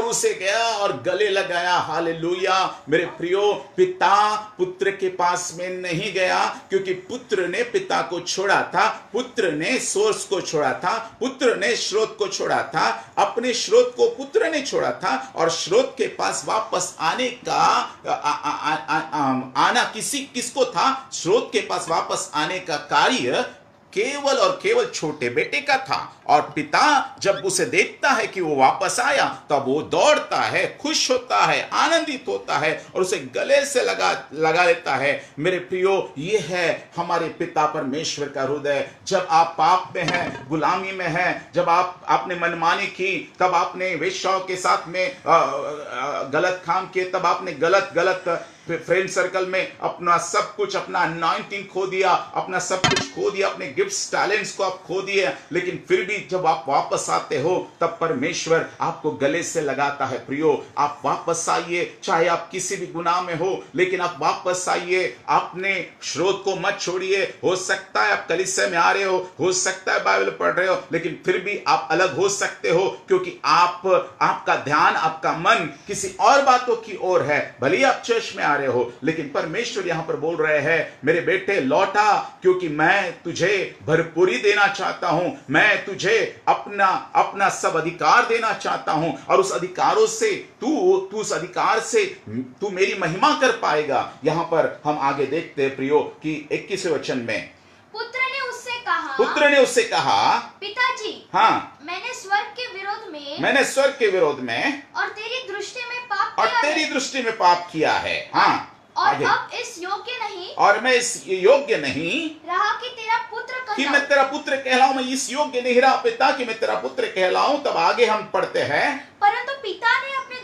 उसे
गया और गले लगाया। हालेलुया। मेरे प्रियो, पिता पुत्र के पास में नहीं गया, क्योंकि पुत्र ने पिता को छोड़ा था, पुत्र ने सोर्स को छोड़ा था, पुत्र ने स्रोत को छोड़ा था, अपने स्रोत को पुत्र ने छोड़ा था, और स्रोत के पास वापस आने का आना किसको था? स्रोत के पास वापस आने का कार्य केवल और केवल छोटे बेटे का था। और पिता जब उसे देखता है कि वो वापस आया, तब वो दौड़ता है, खुश होता है, आनंदित होता है और उसे गले से लगा लेता है। मेरे प्रियो, ये है हमारे पिता परमेश्वर का हृदय। जब आप पाप में हैं, गुलामी में हैं, जब आपने मनमानी की, तब आपने वेश्याओं के साथ में गलत काम किए, तब आपने गलत फ्रेंड सर्कल में अपना सब कुछ, अपना अनॉइंटिंग खो दिया, अपना सब कुछ खो दिया, अपने गिफ्ट्स टैलेंट्स को आप खो दिए। लेकिन फिर भी जब आप वापस आते हो, तब परमेश्वर आपको गले से लगाता है। प्रियो, आप वापस आइए, चाहे आप किसी भी गुनाह में हो, लेकिन आप वापस आइए, अपने स्रोत को मत छोड़िए। हो सकता है आप कलीसिया में आ रहे हो सकता है बाइबल पढ़ रहे हो, लेकिन फिर भी आप अलग हो सकते हो, क्योंकि आपका ध्यान, आपका मन किसी और बातों की ओर है। भले ही आप चर्च में आ रहे हो, लेकिन परमेश्वर यहां पर बोल रहे हैं, मेरे बेटे लौटा, क्योंकि मैं तुझे भरपूरी देना चाहता हूं, मैं तुझे अपना सब अधिकार देना चाहता हूं, और उस अधिकारों से उस अधिकार से तू मेरी महिमा कर पाएगा। यहां पर हम आगे देखते हैं प्रियो कि 21वें वचन में
पुत्र ने उससे कहा, पिताजी, हाँ, मैंने स्वर्ग के विरोध में
और तेरी दृष्टि में पाप किया है। हाँ,
और अब इस योग्य नहीं,
और मैं इस योग्य नहीं
रहा कि
मैं तेरा पुत्र कहलाऊं। मैं इस योग्य नहीं रहा पिता कि मैं तेरा पुत्र कहलाऊं। तब आगे हम पढ़ते हैं,
परंतु पिता ने अपने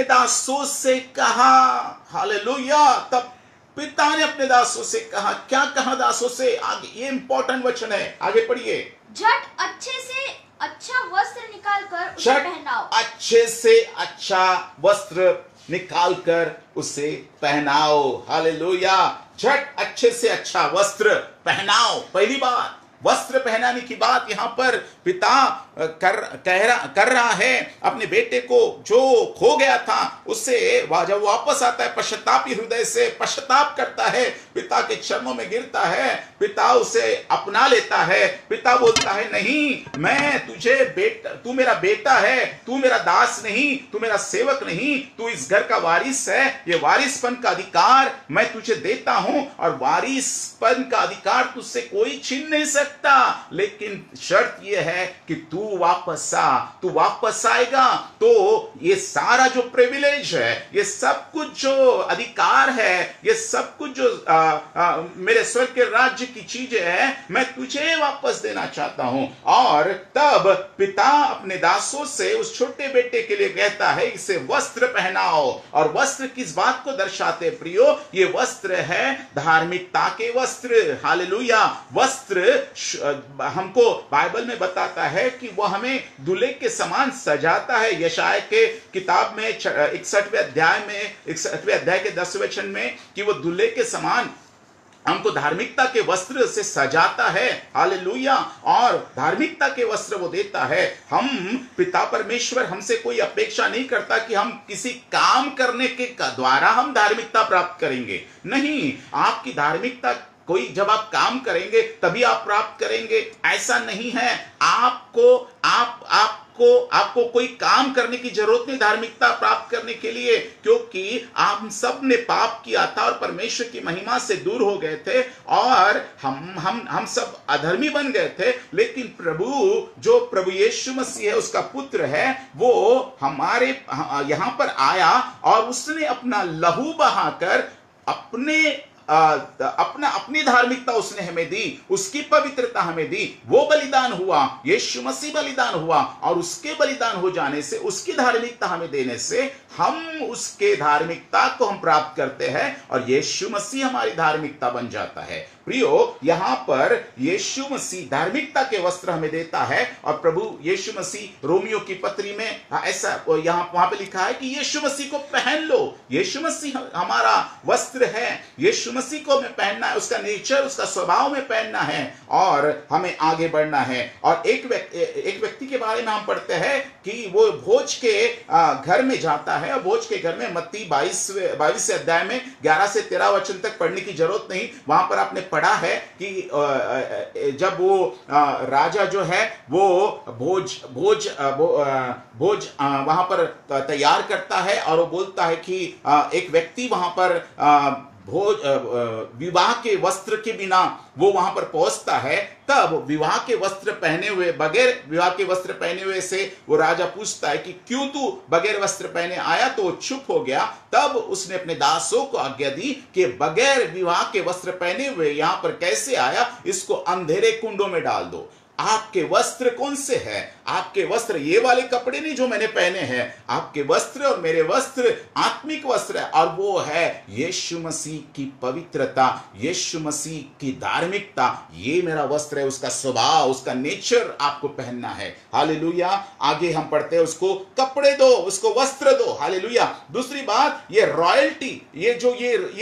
दासों से कहा, हालेलुया। तब पिता ने अपने दासों से कहा, क्या कहा दासों से? आगे ये इंपॉर्टेंट वचन है, आगे पढ़िए। झट अच्छे से अच्छा वस्त्र निकालकर उसे पहनाओ।
अच्छे से अच्छा वस्त्र निकालकर उसे पहनाओ। हालेलुया। झट अच्छे से अच्छा वस्त्र पहनाओ। पहली बात, वस्त्र पहनाने की बात यहां पर पिता कर रहा है अपने बेटे को, जो खो गया था उससे। जब वापस आता है, पश्चातापी हृदय से पश्चाताप करता है, पिता के चरणों में गिरता है, पिता उसे अपना लेता है। पिता बोलता है, नहीं, मैं तू मेरा बेटा है, तू मेरा दास नहीं, तू मेरा सेवक नहीं, तू इस घर का वारिस है। ये वारिसपन का अधिकार मैं तुझे देता हूं, और वारिसपन का अधिकार तुझसे कोई छीन नहीं सकता। लेकिन शर्त यह है कि तू वापस आएगा, तो ये सारा जो प्रिविलेज है, ये सब कुछ जो अधिकार है, ये सब कुछ जो मेरे स्वर्ग के राज्य की चीजें हैं, मैं तुझे वापस देना चाहता हूं। और तब पिता अपने दासों से उस छोटे बेटे के लिए कहता है, इसे वस्त्र पहनाओ। और वस्त्र किस बात को दर्शाते प्रियो? ये वस्त्र है धार्मिकता के वस्त्र। हालेलुया। वस्त्र हमको बाइबल में बताता है कि वह हमें दूल्हे के समान सजाता है। यशायाह के किताब में 61वें अध्याय के 10वें वचन में, कि वो दूल्हे के समान हमको धार्मिकता के वस्त्र से सजाता है। हालेलुया। और धार्मिकता के वस्त्र वो देता है। हम पिता परमेश्वर हमसे कोई अपेक्षा नहीं करता कि हम किसी काम करने के द्वारा हम धार्मिकता प्राप्त करेंगे। नहीं, आपकी धार्मिकता कोई, जब आप काम करेंगे तभी आप प्राप्त करेंगे, ऐसा नहीं है। आपको कोई काम करने की जरूरत नहीं धार्मिकता प्राप्त करने के लिए, क्योंकि हम सब ने पाप किया था और परमेश्वर की महिमा से दूर हो गए थे, और हम सब अधर्मी बन गए थे। लेकिन प्रभु यीशु मसीह है, उसका पुत्र है, वो हमारे यहां पर आया और उसने अपना लहू बहाकर अपनी धार्मिकता उसने हमें दी, उसकी पवित्रता हमें दी। वो बलिदान हुआ, यीशु मसीह बलिदान हुआ, और उसके बलिदान हो जाने से, उसकी धार्मिकता हमें देने से हम उसके धार्मिकता को हम प्राप्त करते हैं, और यीशु मसीह हमारी धार्मिकता बन जाता है।
प्रियो, यहाँ पर यीशु मसीह धार्मिकता के वस्त्र हमें देता है, और प्रभु यीशु मसीह रोमियो की पत्री में ऐसा यहाँ वहां पे लिखा है कि यीशु मसीह को पहन लो। यीशु मसीह हमारा वस्त्र है, यीशु मसीह को हमें पहनना है, उसका नेचर, उसका स्वभाव में पहनना है और हमें आगे बढ़ना है। और एक व्यक्ति के बारे में हम पढ़ते हैं कि वो भोज के घर में जाता है, और भोज के घर में मत्ती 22 अध्याय में 11 से 13 वचन तक पढ़ने की जरूरत नहीं। वहां पर आपने पढ़ा है कि जब वो राजा जो है वो भोज वहां पर तैयार करता है, और वो बोलता है कि एक व्यक्ति वहां पर विवाह के वस्त्र के बिना वो वहां पर पहुंचता है। तब विवाह के वस्त्र पहने हुए, बगैर विवाह के वस्त्र पहने हुए से वो राजा पूछता है कि क्यों तू बगैर वस्त्र पहने आया, तो वो चुप हो गया। तब उसने अपने दासों को आज्ञा दी कि बगैर विवाह के वस्त्र पहने हुए यहां पर कैसे आया, इसको अंधेरे कुंडों में डाल दो। आपके वस्त्र कौन से हैं? आपके वस्त्र ये वाले कपड़े नहीं जो मैंने पहने हैं। आपके वस्त्र और मेरे वस्त्र आत्मिक वस्त्र है, और वो है यीशु मसीह की पवित्रता, यीशु मसीह की धार्मिकता। ये मेरा वस्त्र है, उसका स्वभाव, उसका नेचर आपको पहनना है। हालेलुया। आगे हम पढ़ते हैं, उसको कपड़े दो, उसको वस्त्र दो। हालेलुया। दूसरी बात, ये रॉयल्टी, ये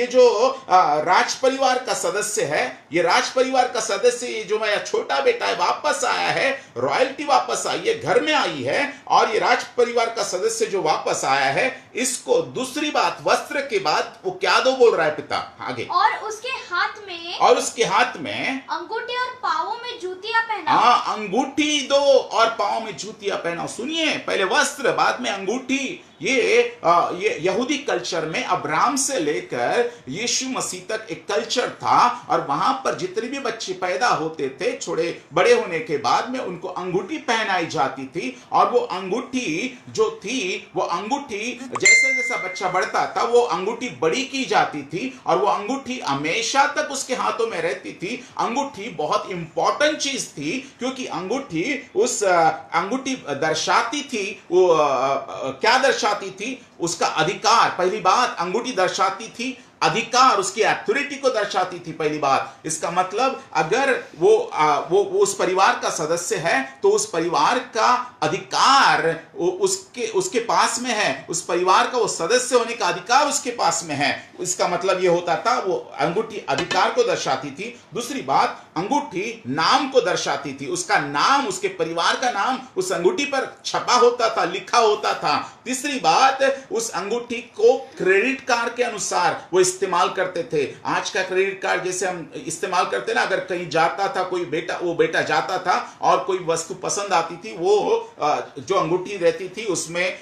जो राज परिवार का सदस्य है, ये राज परिवार का सदस्य, ये जो मेरा छोटा बेटा है वापस आया है, रॉयल्टी वापस आई है, घर में आई है, और ये राज परिवार का सदस्य जो वापस आया है, इसको दूसरी बात, वस्त्र के बाद वो क्या दो बोल रहा है पिता आगे?
और उसके हाथ में अंगूठी और पांवों में जूतियां पहनाओ।
हाँ, अंगूठी दो और पांव में जूतियां पहनाओ। सुनिए, पहले वस्त्र, बाद में अंगूठी। ये यहूदी कल्चर में अब्राहम से लेकर यीशु मसीह तक एक कल्चर था, और वहां पर जितने भी बच्चे पैदा होते थे, छोटे बड़े होने के बाद में उनको अंगूठी पहनाई जाती थी। और वो अंगूठी जो थी, वो अंगूठी जैसे जैसा बच्चा बढ़ता था, वो अंगूठी बड़ी की जाती थी, और वो अंगूठी हमेशा तक उसके हाथों में रहती थी। अंगूठी बहुत इंपॉर्टेंट चीज थी, क्योंकि अंगूठी दर्शाती थी, वो क्या दर्शाती थी? उसका अधिकार। पहली बात, अंगूठी दर्शाती थी अधिकार, उसकी अथॉरिटी को दर्शाती थी। पहली बात, इसका मतलब अगर वो उस परिवार का सदस्य है, तो उस परिवार का अधिकार उसके पास में है, उस परिवार का वो सदस्य होने का अधिकार उसके पास में है। इसका मतलब ये होता था, वो अंगूठी अधिकार को दर्शाती थी। दूसरी बात, अंगूठी नाम को दर्शाती थी, उसका नाम, उसके परिवार का नाम उस अंगूठी पर छपा होता था, लिखा होता था। तीसरी बात, उस अंगूठी को क्रेडिट कार्ड के अनुसार वो इस्तेमाल करते थे। आज का क्रेडिट कार्ड जैसे हम इस्तेमाल करते ना, अगर कहीं जाता था कोई बेटा, वो बेटा जाता था और कोई वस्तु पसंद आती थी, वो जो अंगूठी रहती थी उसमें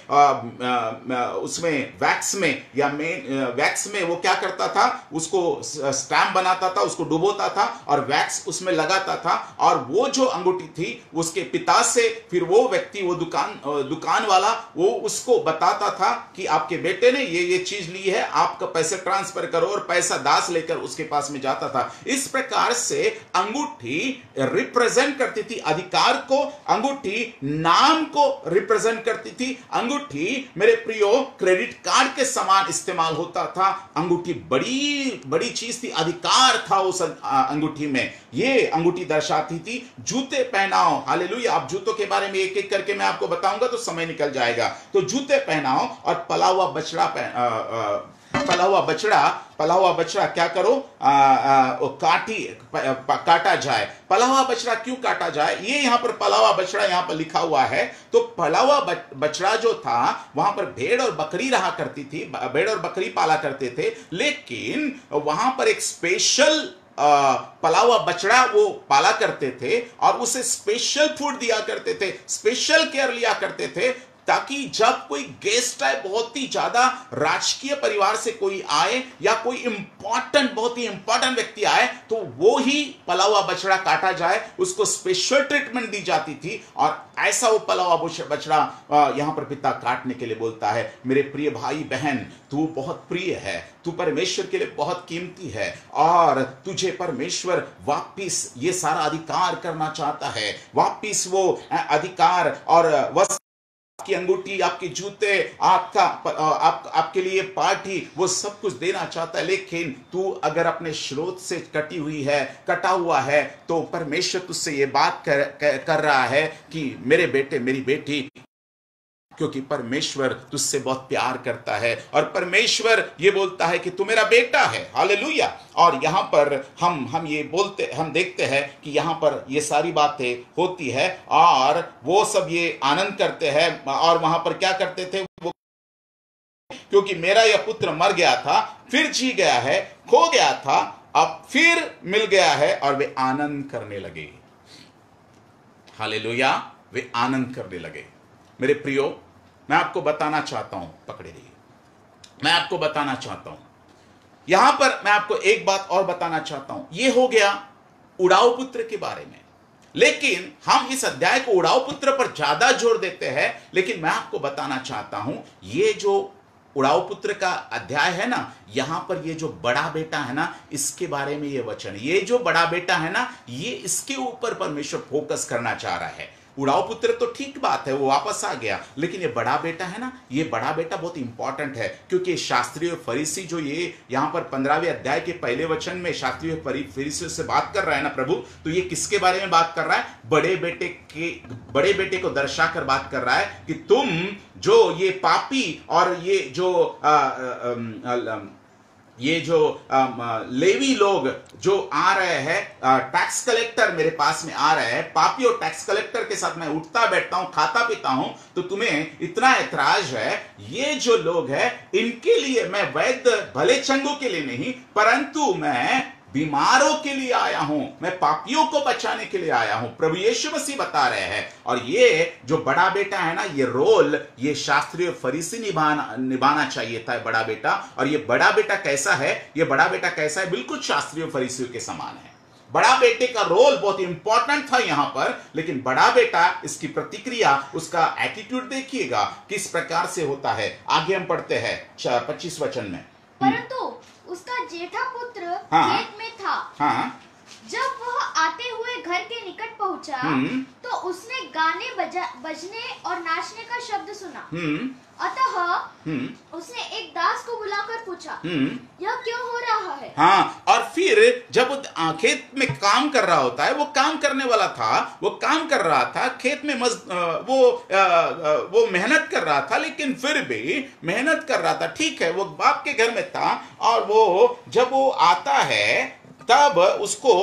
वैक्स में या वैक्स में वो क्या करता था, उसको स्टैम्प बनाता था, उसको डुबोता था और वैक्स उसमें लगाता था। और वो जो अंगूठी थी उसके पिता से फिर वो व्यक्ति, वो दुकान वाला, वो उसको बताता था कि आपके बेटे ने ये चीज ली है, आपका पैसे ट्रांसफर करो, और पैसा दास लेकर उसके पास में जाता था। इस प्रकार से अंगूठी रिप्रेजेंट करती थी अधिकार को, अंगूठी नाम को रिप्रेजेंट करती थी। अंगूठी मेरे प्रियो क्रेडिट कार्ड के समान इस्तेमाल होता था। अंगूठी बड़ी चीज थी, अधिकार था उस अंगूठी में। ये अंगूठी दर्शाती थी। जूते पहनाओ। हालेलुया। आप जूतों के बारे में एक एक करके मैं आपको बताऊंगा तो समय निकल जाएगा। तो जूते पहनाओ, और पला हुआ बछड़ा क्या करो, काटा जाए। पला हुआ बछड़ा क्यों काटा जाए? ये यहां पर पला हुआ बछड़ा यहां पर लिखा हुआ है। तो पला हुआ बछड़ा जो था, वहां पर भेड़ और बकरी रहा करती थी, भेड़ और बकरी पाला करते थे, लेकिन वहां पर एक स्पेशल पला हुआ बछड़ा वो पाला करते थे, और उसे स्पेशल फूड दिया करते थे, स्पेशल केयर लिया करते थे, ताकि जब कोई गेस्ट आए, बहुत ही ज्यादा राजकीय परिवार से कोई आए, या कोई बहुत ही इंपॉर्टेंट व्यक्ति आए, तो वो ही पला हुआ बछड़ा काटा जाए, उसको स्पेशल ट्रीटमेंट दी जाती थी। और ऐसा वो पला हुआ बछड़ा यहां पर पिता काटने के लिए बोलता है। मेरे प्रिय भाई बहन, तू बहुत प्रिय है, तू परमेश्वर के लिए बहुत कीमती है, और तुझे परमेश्वर वापिस ये सारा अधिकार करना चाहता है। वापिस वो अधिकार और आपकी अंगूठी, आपके जूते, आपके लिए पार्टी, वो सब कुछ देना चाहता है। लेकिन तू अगर अपने स्रोत से कटा हुआ है, तो परमेश्वर तुझसे ये बात कर रहा है कि मेरे बेटे, मेरी बेटी, क्योंकि परमेश्वर तुझसे बहुत प्यार करता है और परमेश्वर ये बोलता है कि तू मेरा बेटा है। हालेलुया। और यहां पर हम देखते हैं कि यहां पर ये सारी बातें होती है और वो सब ये आनंद करते हैं। और वहां पर क्या करते थे वो, क्योंकि मेरा यह पुत्र मर गया था, फिर जी गया है, खो गया था, अब फिर मिल गया है, और वे आनंद करने लगे। हालेलुया। वे आनंद करने लगे। मेरे प्रियो, मैं आपको बताना चाहता हूं, पकड़े रहिए, मैं आपको बताना चाहता हूं, यहां पर मैं आपको एक बात और बताना चाहता हूं। यह हो गया उड़ाऊ पुत्र के बारे में, लेकिन हम इस अध्याय को उड़ाऊ पुत्र पर ज्यादा जोर देते हैं। लेकिन मैं आपको बताना चाहता हूं, यह जो उड़ाऊ पुत्र का अध्याय है ना, यहां पर ये जो बड़ा बेटा है ना, इसके बारे में ये वचन, ये जो बड़ा बेटा है ना, ये इसके ऊपर परमेश्वर फोकस करना चाह रहा है। उड़ाऊ पुत्र तो ठीक बात है, वो वापस आ गया, लेकिन ये बड़ा बेटा है ना, ये बड़ा बेटा बहुत इंपॉर्टेंट है। क्योंकि शास्त्री और फरीसी जो ये यहां पर 15वें अध्याय के पहले वचन में शास्त्री और फरीसियों से बात कर रहा है ना प्रभु, तो ये किसके बारे में बात कर रहा है? बड़े बेटे को दर्शाकर बात कर रहा है कि तुम जो ये पापी और ये जो लेवी लोग जो आ रहे हैं, टैक्स कलेक्टर मेरे पास में आ रहे हैं, पापी और टैक्स कलेक्टर के साथ मैं उठता बैठता हूं, खाता पीता हूं, तो तुम्हें इतना ऐतराज है। ये जो लोग हैं, इनके लिए मैं वैद्य भले चंगों के लिए नहीं, परंतु मैं बीमारों के लिए आया हूं, मैं पापियों को बचाने के लिए आया हूं, प्रभु यीशु मसीह बता रहे हैं। और ये जो बड़ा बेटा है ना, ये रोल ये शास्त्री और फरीसी निभाना चाहिए था, बड़ा बेटा। और ये बड़ा बेटा कैसा है? ये बड़ा बेटा कैसा है? बिल्कुल शास्त्री और फरीसियों के समान है। बड़ा बेटे का रोल बहुत इंपॉर्टेंट था यहां पर, लेकिन बड़ा बेटा, इसकी प्रतिक्रिया, उसका एटीट्यूड देखिएगा किस प्रकार से होता है। आगे हम पढ़ते हैं 25 वचन में।
परंतु उसका जेठा पुत्र खेत में था।
हाँ।
जब वह आते हुए घर के निकट पहुंचा, तो उसने गाने बजने और नाचने का शब्द सुना। अतः उसने एक दास को बुलाकर पूछा, यह क्यों हो रहा है?
हाँ। और फिर जब वो खेत में काम कर रहा होता है, वो काम करने वाला था, वो काम कर रहा था खेत में, वो मेहनत कर रहा था, लेकिन फिर भी मेहनत कर रहा था, ठीक है, वो बाप के घर में था। और वो जब वो आता है, तब उसको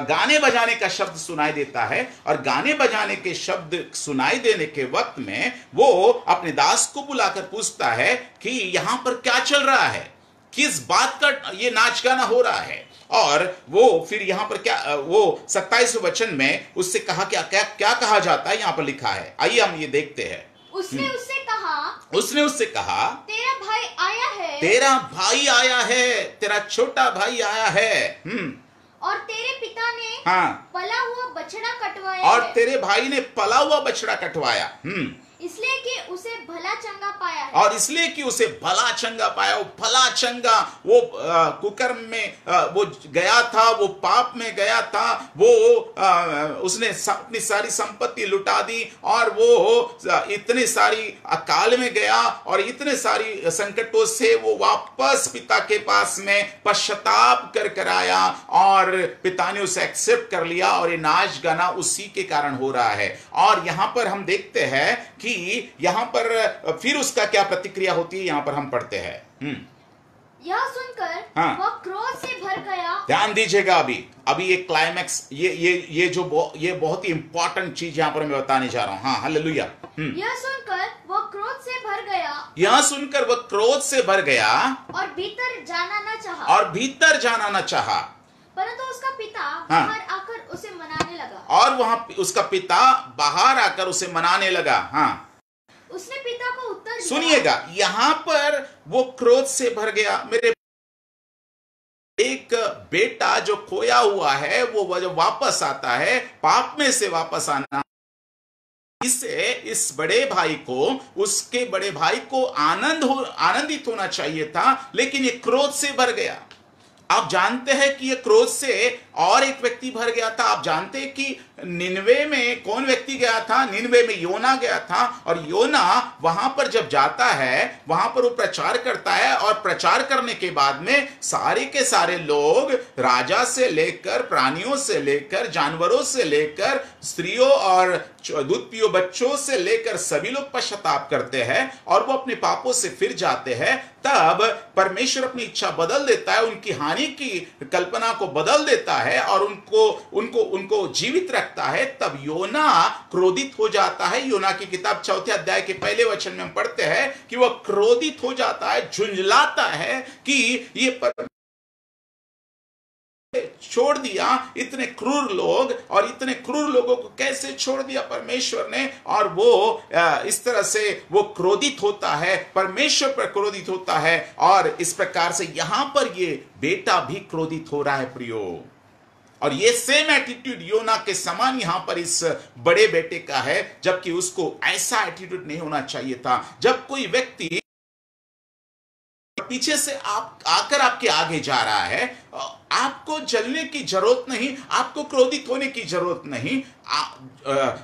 गाने बजाने का शब्द सुनाई देता है। और गाने बजाने के शब्द सुनाई देने के वक्त में वो अपने दास को बुलाकर पूछता है कि यहां पर क्या चल रहा है, किस बात का ये नाच गाना हो रहा है। और वो फिर यहां पर क्या, वो 27वें वचन में उससे कहा, क्या कहा जाता है, यहां पर लिखा है, आइए हम ये देखते हैं।
उसने उससे कहा,
तेरा भाई आया है, तेरा छोटा भाई आया है।
और तेरे पिता ने पला हुआ बछड़ा कटवाया,
और तेरे भाई ने पला हुआ बछड़ा कटवाया,
इसलिए कि उसे भला चंगा पाया है।
और इसलिए कि उसे भला चंगा पाया। वो भला चंगा, वो कुकर्म में वो गया था, वो पाप में गया था, वो उसने अपनी सारी संपत्ति लुटा दी, और वो इतने सारी अकाल में गया, और इतने सारी संकटों से वो वापस पिता के पास में पश्चाताप कर आया, और पिता ने उसे एक्सेप्ट कर लिया, और ये नाच गाना उसी के कारण हो रहा है। और यहां पर हम देखते हैं कि यहां पर फिर उसका क्या प्रतिक्रिया होती है, यहां पर हम पढ़ते हैं।
यह सुनकर वह क्रोध से भर गया।
ध्यान दीजिएगा, अभी एक क्लाइमैक्स, ये बहुत ही इंपॉर्टेंट चीज यहां पर मैं बताने जा रहा हूं। हाँ, हालेलुया।
यह सुनकर वह क्रोध से भर गया।
यह सुनकर वह क्रोध से भर गया,
और भीतर जाना न चाहा। परंतु उसका पिता बाहर आकर उसे मनाने लगा।
और वहां उसका पिता बाहर आकर उसे मनाने लगा। हाँ,
उसने पिता को उत्तर दिया।
सुनिएगा, यहां पर वो क्रोध से भर गया। मेरे एक बेटा जो खोया हुआ है, वो जब वापस आता है, पाप में से वापस आना, इस बड़े भाई को, उसके बड़े भाई को आनंदित होना चाहिए था, लेकिन ये क्रोध से भर गया। आप जानते हैं कि ये क्रोध से और एक व्यक्ति भर गया था। आप जानते हैं कि निनवे में कौन व्यक्ति गया था? निनवे में योना गया था। और योना वहां पर जब जाता है, वहां पर वो प्रचार करता है, और प्रचार करने के बाद में सारे के सारे लोग, राजा से लेकर, प्राणियों से लेकर, जानवरों से लेकर, स्त्रियों और दूध पियो बच्चों से लेकर सभी लोग पश्चाताप करते हैं और वो अपने पापों से फिर जाते हैं। तब परमेश्वर अपनी इच्छा बदल देता है, उनकी हानि की कल्पना को बदल देता है और उनको जीवित रखता है। तब योना क्रोधित हो जाता है। योना की किताब 4 अध्याय के पहले वचन में हम पढ़ते हैं कि वह क्रोधित हो जाता है, झुंझलाता है कि ये छोड़ दिया, इतने क्रूर लोग, और इतने क्रूर लोगों को कैसे छोड़ दिया परमेश्वर ने। और वो इस तरह से वो क्रोधित होता है, परमेश्वर पर क्रोधित होता है। और इस प्रकार से यहां पर ये बेटा भी क्रोधित हो रहा है प्रियो। और ये सेम एटीट्यूड योना के समान यहां पर इस बड़े बेटे का है, जबकि उसको ऐसा एटीट्यूड नहीं होना चाहिए था। जब कोई व्यक्ति पीछे से आकर आपके आगे जा रहा है, आपको जलने की जरूरत नहीं, आपको क्रोधित होने की जरूरत नहीं।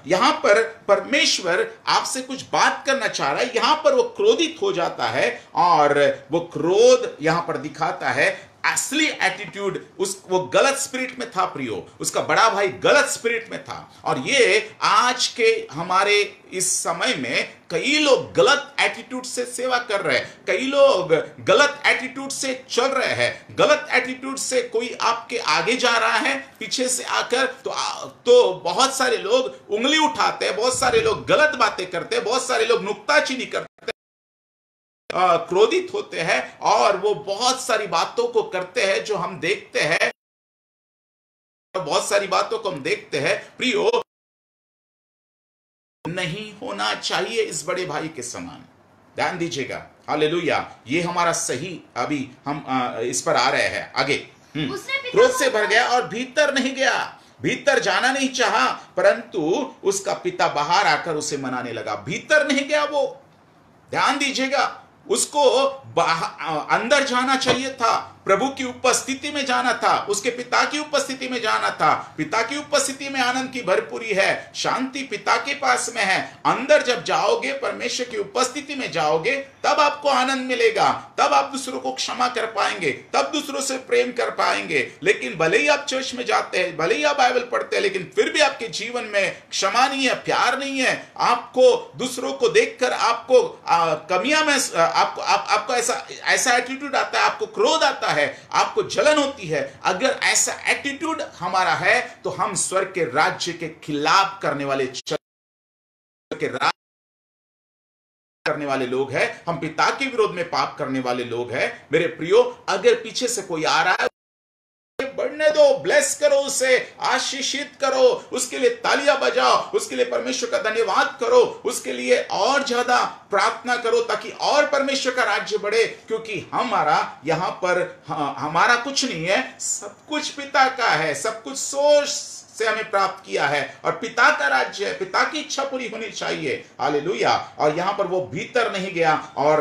यहां पर परमेश्वर आपसे कुछ बात करना चाह रहा है, यहां पर वो क्रोधित हो जाता है और वो क्रोध यहां पर दिखाता है। असली एटीट्यूड वो गलत स्पिरिट में था प्रियो, उसका बड़ा भाई गलत स्पिरिट में था। और ये आज के हमारे इस समय में कई लोग गलत एटीट्यूड से सेवा कर रहे हैं, कई लोग गलत एटीट्यूड से चल रहे हैं। गलत एटीट्यूड से कोई आपके आगे जा रहा है पीछे से आकर, तो बहुत सारे लोग उंगली उठाते हैं, बहुत सारे लोग गलत बातें करते हैं, बहुत सारे लोग नुक्ताचीनी करते हैं, क्रोधित होते हैं और वो बहुत सारी बातों को करते हैं जो हम देखते हैं। बहुत सारी बातों को हम देखते हैं प्रियो, नहीं होना चाहिए इस बड़े भाई के समान। ध्यान दीजिएगा, हालेलुया। ये हमारा सही, अभी हम इस पर आ रहे हैं आगे। क्रोध से भर गया और भीतर नहीं गया, भीतर जाना नहीं चाहा, परंतु उसका पिता बाहर आकर उसे मनाने लगा। भीतर नहीं गया वो, ध्यान दीजिएगा, उसको अंदर जाना चाहिए था, प्रभु की उपस्थिति में जाना था, उसके पिता की उपस्थिति में जाना था। पिता की उपस्थिति में आनंद की भरपूरी है, शांति पिता के पास में है। अंदर जब जाओगे, परमेश्वर की उपस्थिति में जाओगे, तब आपको आनंद मिलेगा, तब आप दूसरों को क्षमा कर पाएंगे, तब दूसरों से प्रेम कर पाएंगे। लेकिन भले ही आप चर्च में जाते हैं, भले ही आप बाइबल पढ़ते हैं, लेकिन फिर भी आपके जीवन में क्षमा नहीं है, प्यार नहीं है, आपको दूसरों को देखकर आपको कमियां में आपको ऐसा एटीट्यूड आता है, आपको क्रोध आता है, आपको जलन होती है। अगर ऐसा एटीट्यूड हमारा है तो हम स्वर्ग के राज्य के खिलाफ करने वाले लोग हैं, हम पिता के विरोध में पाप करने वाले लोग हैं। मेरे प्रियो, अगर पीछे से कोई आ रहा है, बढ़ने दो, ब्लेस करो उसे, आशीषित करो, उसके लिए तालियां बजाओ, उसके लिए परमेश्वर का धन्यवाद करो, उसके लिए और ज्यादा प्रार्थना करो ताकि और परमेश्वर का राज्य बढ़े। क्योंकि हमारा यहां पर हमारा कुछ नहीं है, सब कुछ पिता का है, सब कुछ सोच से हमें प्राप्त किया है और पिता का राज्य है, पिता की इच्छा पूरी होनी चाहिए। हालेलुया। और यहां पर वो भीतर नहीं गया और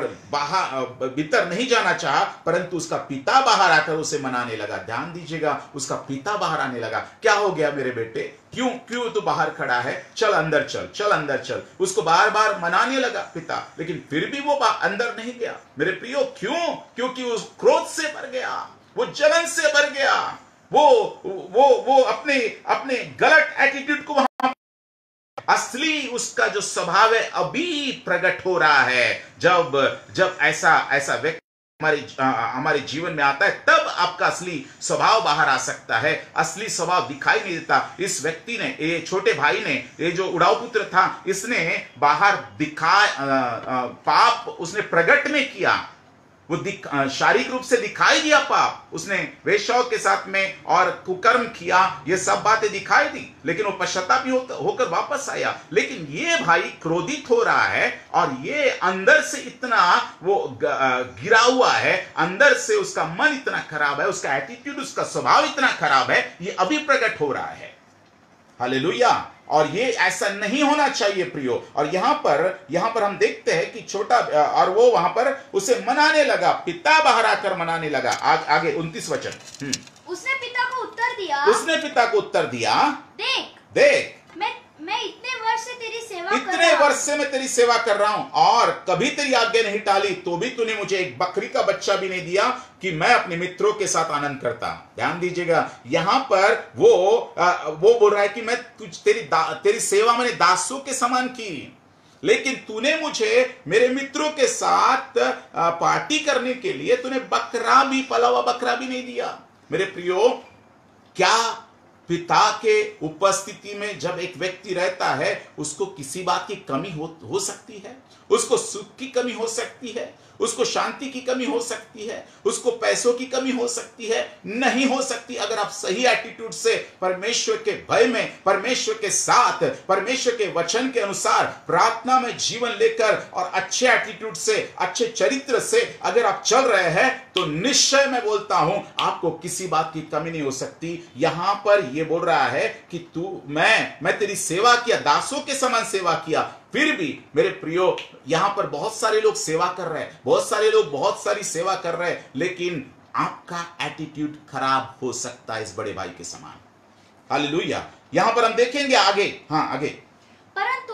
भीतर नहीं जाना चाहा, परंतु उसका पिता बाहर आकर उसे मनाने लगा। ध्यान दीजिएगा, उसका पिता बाहर आने लगा। क्या हो गया मेरे बेटे, क्यों तू बाहर खड़ा है, चल अंदर चल, चल अंदर चल। उसको बार बार मनाने लगा पिता, लेकिन फिर भी वो अंदर नहीं गया। मेरे प्रियो, क्योंकि उस क्रोध से भर गया, वो जलन से भर गया, वो अपने गलत एटीट्यूड को वहां, असली उसका जो स्वभाव है अभी प्रकट हो रहा है। जब ऐसा व्यक्ति हमारे जीवन में आता है, तब आपका असली स्वभाव बाहर आ सकता है। असली स्वभाव दिखाई नहीं देता। इस व्यक्ति ने, ये छोटे भाई ने, ये जो उड़ाऊ पुत्र था, इसने बाहर पाप उसने प्रकट में किया, वो शारीरिक रूप से दिखाई दिया पाप, उसने वेश्याओं के साथ में और कुकर्म किया, ये सब बातें दिखाई दी, लेकिन वो पश्चातापी होकर वापस आया। लेकिन ये भाई क्रोधित हो रहा है और ये अंदर से इतना वो गिरा हुआ है, अंदर से उसका मन इतना खराब है, उसका एटीट्यूड, उसका स्वभाव इतना खराब है, ये अभी प्रकट हो रहा है। हालेलुया। और ये ऐसा नहीं होना चाहिए प्रियो। और यहां पर हम देखते हैं कि छोटा और वो वहां पर उसे मनाने लगा, पिता बाहर आकर मनाने लगा। आगे 29 वचन।
उसने पिता को उत्तर दिया,
उसने पिता को उत्तर दिया,
देख मैं इतने वर्ष से तेरी सेवा
कर रहा हूं और कभी तेरी आज्ञा नहीं टाली, तो भी तूने मुझे एक बकरी का बच्चा भी नहीं दिया कि मैं अपने मित्रों के साथ आनंद करता। ध्यान दीजिएगा, यहां पर वो बोल रहा है कि मैं तेरी सेवा मैंने दासों के समान की, लेकिन तूने मुझे मेरे मित्रों के साथ पार्टी करने के लिए तूने पला हुआ बकरा भी नहीं दिया। मेरे प्रियो, क्या पिता के उपस्थिति में जब एक व्यक्ति रहता है उसको किसी बात की कमी हो सकती है? उसको सुख की कमी हो सकती है, उसको शांति की कमी हो सकती है, उसको पैसों की कमी हो सकती है? नहीं हो सकती। अगर आप सही एटीट्यूड से परमेश्वर के भय में, परमेश्वर के साथ, परमेश्वर के वचन के अनुसार प्रार्थना में जीवन लेकर और अच्छे एटीट्यूड से, अच्छे चरित्र से अगर आप चल रहे हैं, तो निश्चय मैं बोलता हूं आपको किसी बात की कमी नहीं हो सकती। यहां पर यह बोल रहा है कि मैं तेरी सेवा किया, दासों के समान सेवा किया, फिर भी मेरे प्रियो यहां पर बहुत सारे लोग सेवा कर रहे हैं, बहुत सारे लोग बहुत सारी सेवा कर रहे हैं, लेकिन आपका एटीट्यूड खराब हो सकता है इस बड़े भाई के समान। हालेलुया। यहां पर हम देखेंगे आगे। हाँ, आगे।
परंतु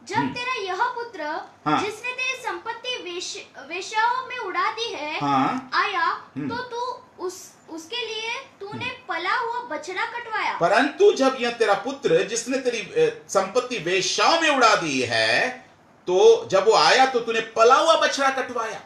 जब तेरा यह पुत्र, जिसने तेरी संपत्ति वेश्याओं में उड़ा दी है, आया, तो तू उसके लिए तूने पला हुआ बछड़ा कटवाया।
परंतु जब यह तेरा पुत्र, जिसने तेरी संपत्ति वेश्याओं में उड़ा दी है, तो जब वो आया तो तूने पला हुआ बछड़ा कटवाया।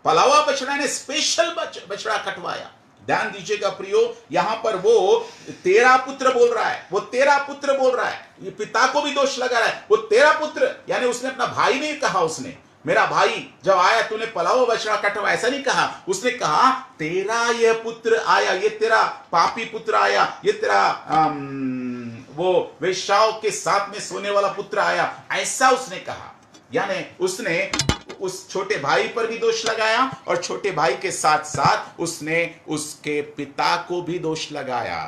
पला हुआ बछड़ा ने स्पेशल बछड़ा कटवाया। ध्यान दीजिएगा प्रियो, यहां पर वो तेरा पुत्र बोल रहा है, वो तेरा पुत्र बोल रहा है, ये पिता को भी दोष लगा रहा है। वो तेरा पुत्र, यानी उसने अपना भाई नहीं कहा, उसने मेरा भाई जब आया तूने पला हुआ बछड़ा कटवा, ऐसा नहीं कहा। उसने कहा तेरा यह पुत्र आया, ये तेरा पापी पुत्र आया, ये तेरा वो वेश्याओं के साथ में सोने वाला पुत्र आया, ऐसा उसने कहा। यानी उसने उस छोटे भाई पर भी दोष लगाया और छोटे भाई के साथ साथ उसने उसके पिता को भी दोष लगाया।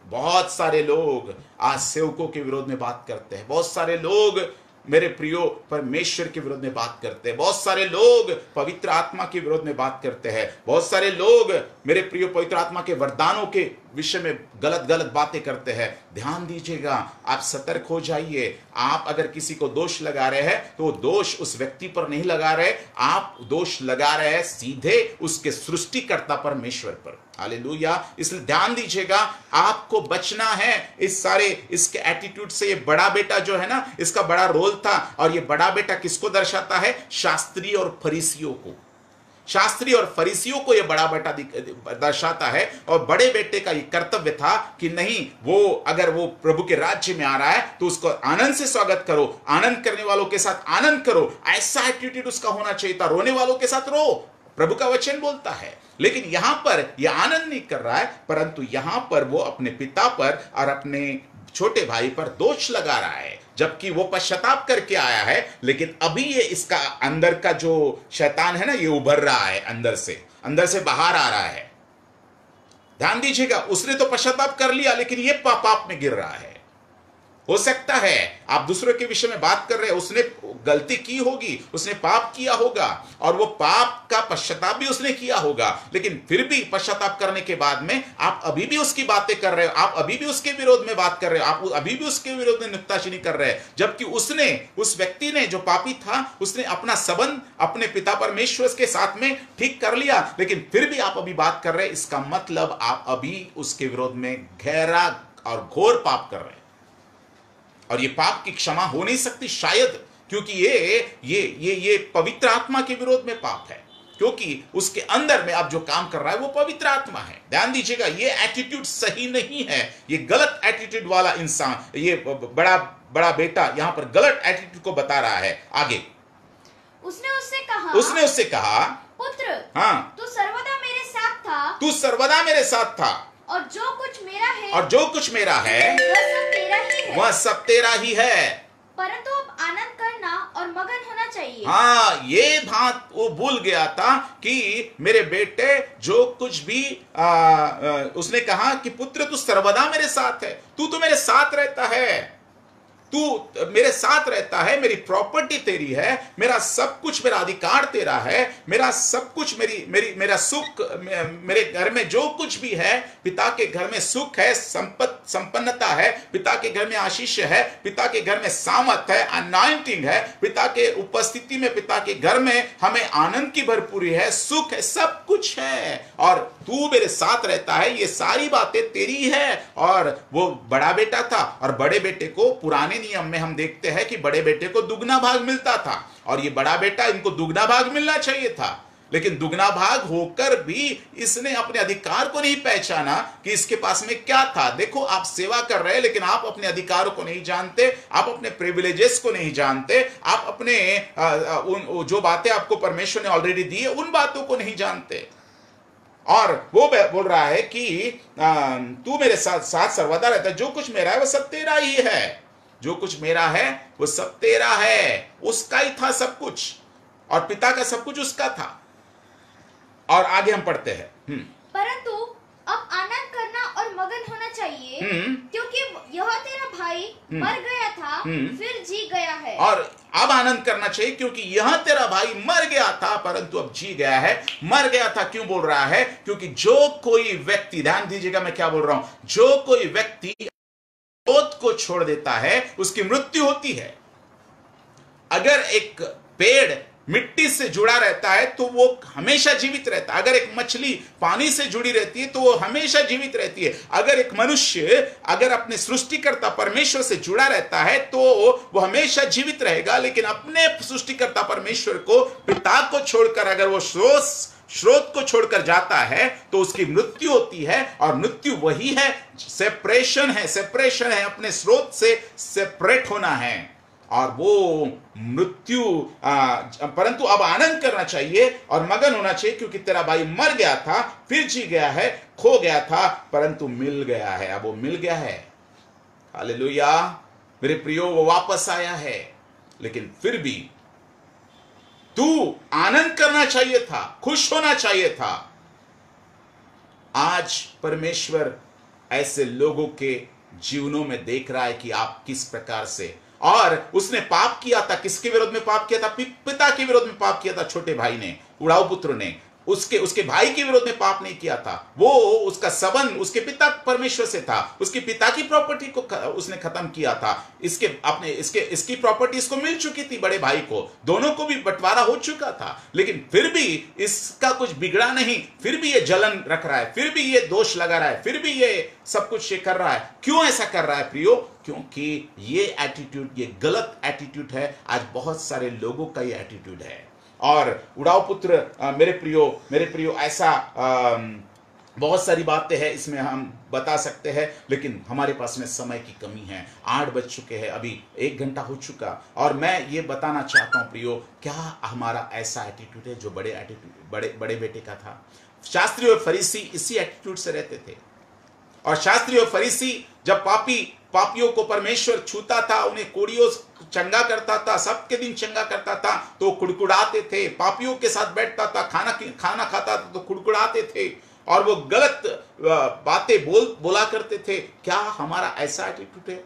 बहुत सारे लोग आज सेवकों के विरोध में बात करते हैं, बहुत सारे लोग मेरे प्रियो परमेश्वर के विरोध में बात करते हैं, बहुत सारे लोग पवित्र आत्मा के विरोध में बात करते हैं, बहुत सारे लोग मेरे प्रियो पवित्र आत्मा के वरदानों के विषय में गलत बातें करते हैं। ध्यान दीजिएगा, आप सतर्क हो जाइए। आप अगर किसी को दोष लगा रहे हैं तो वो दोष उस व्यक्ति पर नहीं लगा रहे, आप दोष लगा रहे हैं सीधे उसके सृष्टिकर्ता परमेश्वर पर। हालेलुया। इसलिए ध्यान दीजिएगा, आपको बचना है इसके एटीट्यूड से। ये बड़ा बेटा जो है ना, इसका बड़ा रोल था, और ये बड़ा बेटा किसको दर्शाता है? शास्त्री और फरीसियों को। शास्त्री और फरीसियों को यह बड़ा बेटा दर्शाता है। और बड़े बेटे का यह कर्तव्य था कि नहीं, वो अगर वो प्रभु के राज्य में आ रहा है तो उसको आनंद से स्वागत करो, आनंद करने वालों के साथ आनंद करो, ऐसा एटीट्यूड उसका होना चाहिए था। रोने वालों के साथ रो, प्रभु का वचन बोलता है। लेकिन यहां पर यह आनंद नहीं कर रहा है, परंतु यहां पर वो अपने पिता पर और अपने छोटे भाई पर दोष लगा रहा है, जबकि वो पश्चाताप करके आया है। लेकिन अभी ये इसका अंदर का जो शैतान है ना, ये उभर रहा है, अंदर से बाहर आ रहा है। ध्यान दीजिएगा, उसने तो पश्चाताप कर लिया, लेकिन ये पाप में गिर रहा है। हो सकता है आप दूसरों के विषय में बात कर रहे हैं, उसने गलती की होगी, उसने पाप किया होगा और वो पाप का पश्चाताप भी उसने किया होगा, लेकिन फिर भी पश्चाताप करने के बाद में आप अभी भी उसकी बातें कर रहे हो, आप अभी भी उसके विरोध में बात कर रहे हो, आप अभी भी उसके विरोध में नुक्ताचीनी कर रहे हैं। जबकि उस व्यक्ति ने, जो पापी था, उसने अपना संबंध अपने पिता परमेश्वर के साथ में ठीक कर लिया, लेकिन फिर भी आप अभी बात कर रहे हैं। इसका मतलब आप अभी उसके विरोध में गहरा और घोर पाप कर रहे हैं, और ये पाप की क्षमा हो नहीं सकती शायद, क्योंकि ये पवित्र आत्मा के विरोध में पाप है, क्योंकि उसके अंदर में अब जो काम कर रहा है वो पवित्र आत्मा है। ध्यान दीजिएगा, ये एटीट्यूड सही नहीं है, ये गलत एटीट्यूड वाला इंसान, ये बड़ा बेटा यहां पर गलत एटीट्यूड को बता रहा है। आगे
उसने उससे कहा
पुत्र, हाँ,
तू सर्वदा
मेरे साथ था,
और जो कुछ मेरा है
वह सब तेरा ही है।
परंतु अब आनंद करना और मगन होना चाहिए।
हाँ, ये बात वो भूल गया था कि मेरे बेटे जो कुछ भी उसने कहा कि पुत्र तू सर्वदा मेरे साथ है, तू तो मेरे साथ रहता है। तू मेरे साथ रहता है, मेरी प्रॉपर्टी तेरी है, मेरा सब कुछ, मेरा अधिकार तेरा है, मेरा सब कुछ, मेरा सुख, मेरे घर में जो कुछ भी है, पिता के घर में सुख है, संपन्नता है, पिता के घर में आशीष है, पिता के घर में सामर्थ है, अनॉइंटिंग है, पिता के उपस्थिति में, पिता के घर में हमें आनंद की भरपूरी है, सुख है, सब कुछ है, और तू मेरे साथ रहता है, ये सारी बातें तेरी है। और वो बड़ा बेटा था, और बड़े बेटे को पुराने नियम में हम देखते हैं कि बड़े बेटे को दुगना भाग मिलता था, और ये बड़ा बेटा, इनको दुगना भाग मिलना चाहिए था, लेकिन दुगना भाग होकर भी इसने अपने अधिकार को नहीं पहचाना कि इसके पास में क्या था। देखो, आप सेवा कर रहे हैं, लेकिन आप अपने अधिकारों को नहीं जानते, आप अपने प्रिविलेजेस को नहीं जानते, आप अपने जो बातें आपको परमेश्वर ने ऑलरेडी दी है उन बातों को नहीं जानते। और वो बोल रहा है कि तू मेरे साथ सर्वदा रहता है, जो कुछ मेरा है वो सब तेरा ही है, जो कुछ मेरा है वो सब तेरा है। उसका ही था सब कुछ, और पिता का सब कुछ उसका था। और आगे हम पढ़ते हैं,
परंतु अब आनंद करना और मगन होना चाहिए, क्योंकि यह तेरा भाई मर गया था, फिर जी गया है।
और अब आनंद करना चाहिए क्योंकि यह तेरा भाई मर गया था, परंतु अब जी गया है। मर गया था क्यों बोल रहा है? क्योंकि जो कोई व्यक्ति, ध्यान दीजिएगा मैं क्या बोल रहा हूं, जो कोई व्यक्ति मौत को छोड़ देता है उसकी मृत्यु होती है। अगर एक पेड़ मिट्टी से जुड़ा रहता है तो वो हमेशा जीवित रहता है। अगर एक मछली पानी से जुड़ी रहती है तो वो हमेशा जीवित रहती है। अगर एक मनुष्य अगर अपने सृष्टिकर्ता परमेश्वर से जुड़ा रहता है तो वो हमेशा जीवित रहेगा, लेकिन अपने सृष्टिकर्ता परमेश्वर को, पिता को छोड़कर अगर वो स्रोत को छोड़कर जाता है तो उसकी मृत्यु होती है। और मृत्यु वही है, सेपरेशन है, अपने स्रोत से सेपरेट होना है, और वो मृत्यु। परंतु अब आनंद करना चाहिए और मगन होना चाहिए, क्योंकि तेरा भाई मर गया था, फिर जी गया है, खो गया था, परंतु मिल गया है। अब वो मिल गया है, हालेलुया मेरे प्रियो, वो वापस आया है। लेकिन फिर भी तू आनंद करना चाहिए था, खुश होना चाहिए था। आज परमेश्वर ऐसे लोगों के जीवनों में देख रहा है कि आप किस प्रकार से, और उसने पाप किया था, किसके विरोध में पाप किया था? पिता के विरोध में पाप किया था। छोटे भाई ने, उड़ाऊ पुत्र ने उसके भाई के विरोध में पाप नहीं किया था। वो उसका संबंध उसके पिता परमेश्वर से था, उसके पिता की प्रॉपर्टी को उसने खत्म किया था। इसकी प्रॉपर्टी इसको मिल चुकी थी, बड़े भाई को, दोनों को भी बंटवारा हो चुका था, लेकिन फिर भी इसका कुछ बिगड़ा नहीं। फिर भी ये जलन रख रहा है, फिर भी ये दोष लगा रहा है, फिर भी ये सब कुछ ये कर रहा है। क्यों ऐसा कर रहा है प्रियो? क्योंकि ये एटीट्यूड, ये गलत एटीट्यूड है। आज बहुत सारे लोगों का ये एटीट्यूड है। और उड़ाऊ पुत्र मेरे प्रियो ऐसा बहुत सारी बातें हैं इसमें हम बता सकते हैं, लेकिन हमारे पास में समय की कमी है। 8 बज चुके हैं, अभी 1 घंटा हो चुका, और मैं ये बताना चाहता हूं प्रियो, क्या हमारा ऐसा एटीट्यूड है जो बड़े बेटे का था? शास्त्री और फरीसी इसी एटीट्यूड से रहते थे। और शास्त्री और फरीसी जब पापियों को परमेश्वर छूता था, उन्हें कोड़ियों चंगा करता था, सबके दिन चंगा करता था, तो कुड़कुड़ाते थे। पापियों के साथ बैठता था, खाना खाता था तो कुड़कुड़ाते थे, और वो गलत बातें बोला करते थे। क्या हमारा ऐसा एटीट्यूड है?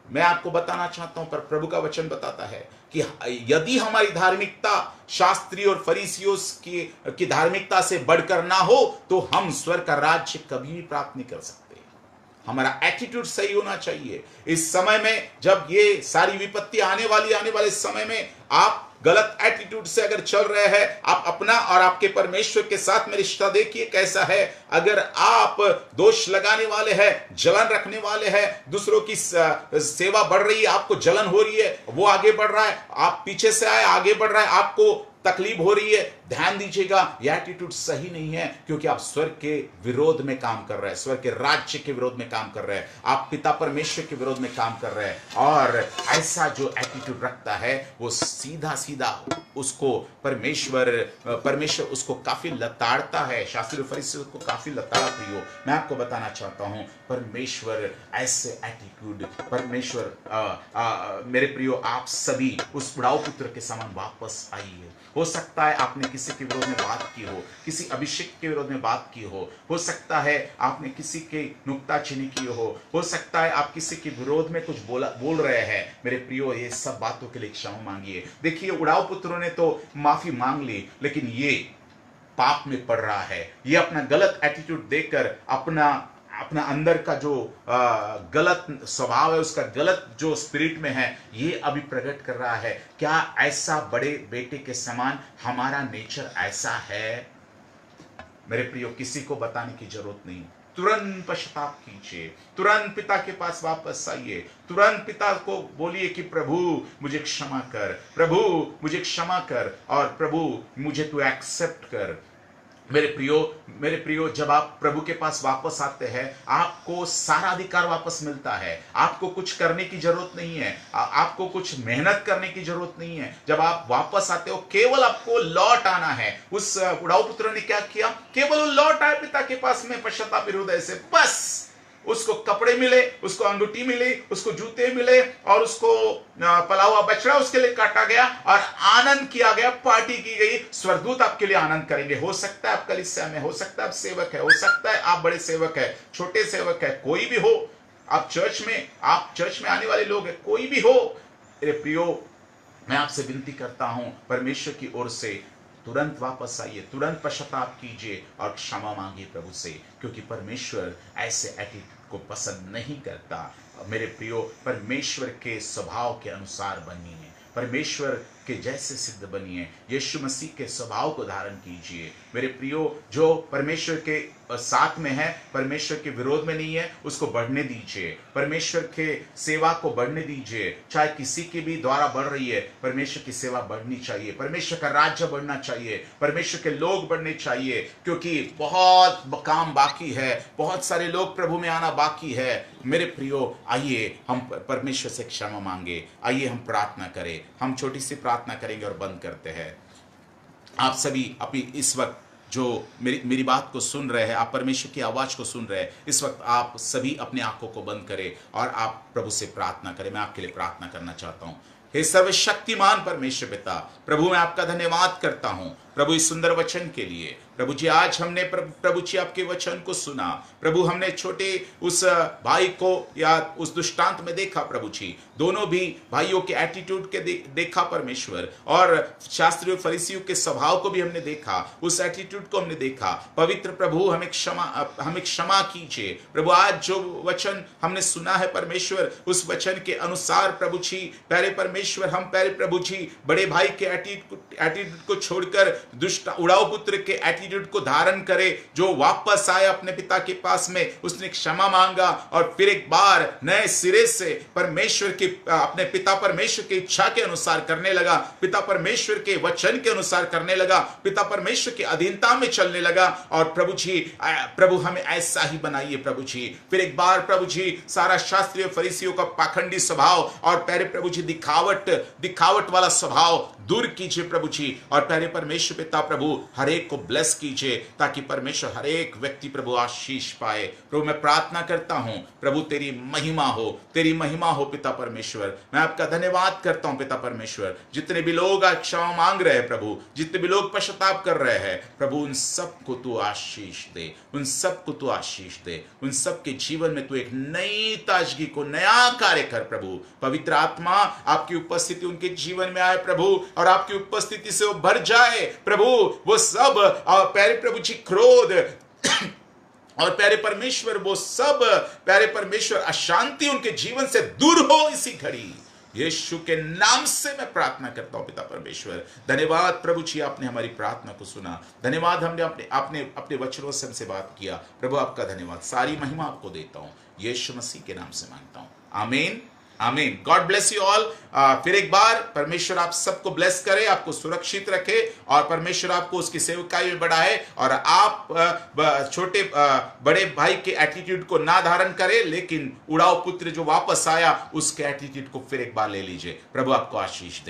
मैं आपको बताना चाहता हूं, पर प्रभु का वचन बताता है कि यदि हमारी धार्मिकता शास्त्री और फरीसियों की धार्मिकता से बढ़कर ना हो तो हम स्वर्ग का राज्य कभी भी प्राप्त नहीं कर सकते। हमारा एटीट्यूड सही होना चाहिए। इस समय में जब ये सारी विपत्ति आने वाले समय में आप गलत एटीट्यूड से अगर चल रहे हैं, आप अपना और आपके परमेश्वर के साथ में रिश्ता देखिए कैसा है। अगर आप दोष लगाने वाले हैं, जलन रखने वाले हैं, दूसरों की सेवा बढ़ रही है, आपको जलन हो रही है, वो आगे बढ़ रहा है, आप पीछे से आए आगे बढ़ रहा है, आपको तकलीफ हो रही है, ध्यान दीजिएगा, यह एटीट्यूड सही नहीं है, क्योंकि आप स्वर्ग के विरोध में काम कर रहे हैं, स्वर्ग के राज्य के विरोध में काम कर रहे हैं, आप पिता परमेश्वर के विरोध में काम कर रहे हैं। और ऐसा जो एटीट्यूड रखता है वो सीधा उसको परमेश्वर उसको काफी लताड़ता है। शास्त्री फरीसी उसको काफी लताड़ा प्रियो। मैं आपको बताना चाहता हूं, परमेश्वर ऐसे एटीट्यूड, परमेश्वर मेरे प्रियो, आप सभी उस उड़ाऊ पुत्र के समान वापस आइए
हो सकता है आपने किसी के विरोध में बात की हो, किसी अभिषेक के विरोध में बात की हो सकता है आपने किसी के नुक्ताचीनी की हो सकता है आप किसी के विरोध में कुछ बोल रहे हैं। मेरे प्रियो, ये सब बातों के लिए क्षमा मांगिए। देखिए, उड़ाऊ पुत्रों ने तो माफी मांग ली, लेकिन ये पाप में पड़ रहा है। ये अपना गलत एटीट्यूड देकर अपना अंदर का जो गलत स्वभाव है, उसका गलत जो स्पिरिट में है, ये अभी प्रकट कर रहा है। क्या ऐसा बड़े बेटे के समान हमारा नेचर ऐसा है? मेरे प्रियो, किसी को बताने की जरूरत नहीं। तुरंत पश्चाताप कीजिए, तुरंत पिता के पास वापस आइए, तुरंत पिता को बोलिए कि प्रभु मुझे क्षमा कर, प्रभु मुझे क्षमा कर, और प्रभु मुझे तू एक्सेप्ट कर। मेरे प्रियो, जब आप प्रभु के पास वापस आते हैं, आपको सारा अधिकार वापस मिलता है। आपको कुछ करने की जरूरत नहीं है, आपको कुछ मेहनत करने की जरूरत नहीं है। जब आप वापस आते हो, केवल आपको लौट आना है। उस उड़ाऊ पुत्र ने क्या किया? केवल लौट आए पिता के पास में पश्चाताप हृदय से, बस। उसको कपड़े मिले, उसको अंगूठी मिली, उसको जूते मिले, और उसको पला हुआ बछड़ा उसके लिए काटा गया, और आनंद किया गया, पार्टी की गई। स्वर्गदूत आपके लिए आनंद करेंगे। हो सकता है आप कलीसिया में, हो सकता है आप सेवक है, हो सकता है आप बड़े सेवक है, छोटे सेवक है, कोई भी हो, आप चर्च में आने वाले लोग हैं, कोई भी हो। मेरे प्रियो, मैं आपसे विनती करता हूं, परमेश्वर की ओर से तुरंत वापस आइए, तुरंत पश्चाताप कीजिए और क्षमा मांगिए प्रभु से, क्योंकि परमेश्वर ऐसे एटीट्यूड को पसंद नहीं करता। मेरे प्रियो, परमेश्वर के स्वभाव के अनुसार बनिए, परमेश्वर के जैसे सिद्ध बनिए, यीशु मसीह के स्वभाव को धारण कीजिए। मेरे प्रियो, जो परमेश्वर के साथ में है, परमेश्वर के विरोध में नहीं है, उसको बढ़ने दीजिए। परमेश्वर के सेवा को बढ़ने दीजिए। चाहे किसी के भी द्वारा बढ़ रही है, परमेश्वर की सेवा बढ़नी चाहिए, परमेश्वर का राज्य बढ़ना चाहिए, परमेश्वर के लोग बढ़ने चाहिए, क्योंकि बहुत काम बाकी है, बहुत सारे लोग प्रभु में आना बाकी है। मेरे प्रियो, आइए हम परमेश्वर से क्षमा मांगे, आइए हम प्रार्थना करें। हम छोटी सी प्रार्थना करेंगे और बंद करते हैं। आप सभी अपनी इस वक्त जो मेरी बात को सुन रहे हैं, आप परमेश्वर की आवाज को सुन रहे हैं, इस वक्त आप सभी अपने आंखों को बंद करें और आप प्रभु से प्रार्थना करें। मैं आपके लिए प्रार्थना करना चाहता हूं। हे सर्वशक्तिमान परमेश्वर पिता, प्रभु मैं आपका धन्यवाद करता हूं प्रभु इस सुंदर वचन के लिए। प्रभु जी, आज हमने प्रभु जी आपके वचन को सुना। प्रभु, हमने छोटे उस भाई को या उस दृष्टांत में देखा प्रभु जी, दोनों भी भाइयों के एटीट्यूड के देखा परमेश्वर, और शास्त्रियों फरीसियों के स्वभाव को भी हमने देखा, उस एटीट्यूड को हमने देखा। पवित्र प्रभु, हमें क्षमा कीजिए प्रभु। आज जो वचन हमने सुना है परमेश्वर, उस वचन के अनुसार प्रभु जी, प्यारे परमेश्वर, हम प्यारे प्रभु जी बड़े भाई के एटीट्यूड को छोड़कर दुष्ट उड़ाऊ पुत्र के एटीट्यूड को धारण करे, जो वापस आया अपने पिता के पास में, उसने क्षमा मांगा और फिर एक बार नए सिरे से परमेश्वर की अपने पिता परमेश्वर की इच्छा के अनुसार करने लगा, पिता परमेश्वर के वचन के अनुसार करने लगा, पिता परमेश्वर की अधीनता में चलने लगा। और प्रभु जी, प्रभु हमें ऐसा ही बनाइए प्रभु जी। फिर एक बार प्रभु जी, सारा शास्त्रीय फरीसियों का पाखंडी स्वभाव और प्यारे प्रभु जी दिखावट वाला स्वभाव दूर कीजिए प्रभु जी। और प्यारे परमेश्वर पिता प्रभु, हर एक को ब्लेस कीजिए, ताकि परमेश्वर हर एक व्यक्ति प्रभु आशीष पाए। प्रभु मैं प्रार्थना करता हूं प्रभु, तेरी महिमा हो पिता परमेश्वर। मैं आपका धन्यवाद करता हूं पिता परमेश्वर। जितने भी लोग आज क्षमा मांग रहे हैं प्रभु, जितने भी लोग पश्चाताप कर रहे हैं प्रभु, उन सबको तू आशीष दे, उन सबको तू आशीष दे, उन सबके जीवन में तू एक नई ताजगी को, नया कार्य कर प्रभु। पवित्र आत्मा आपकी उपस्थिति उनके जीवन में आए प्रभु, और आपकी उपस्थिति से वो भर जाए प्रभु। वो सब प्यारे प्रभु जी क्रोध और प्यारे परमेश्वर, वो सब प्यारे परमेश्वर अशांति उनके जीवन से दूर हो इसी घड़ी। यीशु के नाम से मैं प्रार्थना करता हूं पिता परमेश्वर। धन्यवाद प्रभु जी, आपने हमारी प्रार्थना को सुना। धन्यवाद, हमने आपने अपने वचनों से हमसे बात किया प्रभु। आपका धन्यवाद, सारी महिमा आपको देता हूं, यीशु मसीह के नाम से मांगता हूं, आमीन आमीन। God bless you all. फिर एक बार परमेश्वर आप सबको ब्लेस करे, आपको सुरक्षित रखे, और परमेश्वर आपको उसकी सेवकाई में बढ़ाए, और आप छोटे बड़े भाई के एटीट्यूड को ना धारण करें, लेकिन उड़ाऊ पुत्र जो वापस आया उसके एटीट्यूड को फिर एक बार ले लीजिए। प्रभु आपको आशीष दे।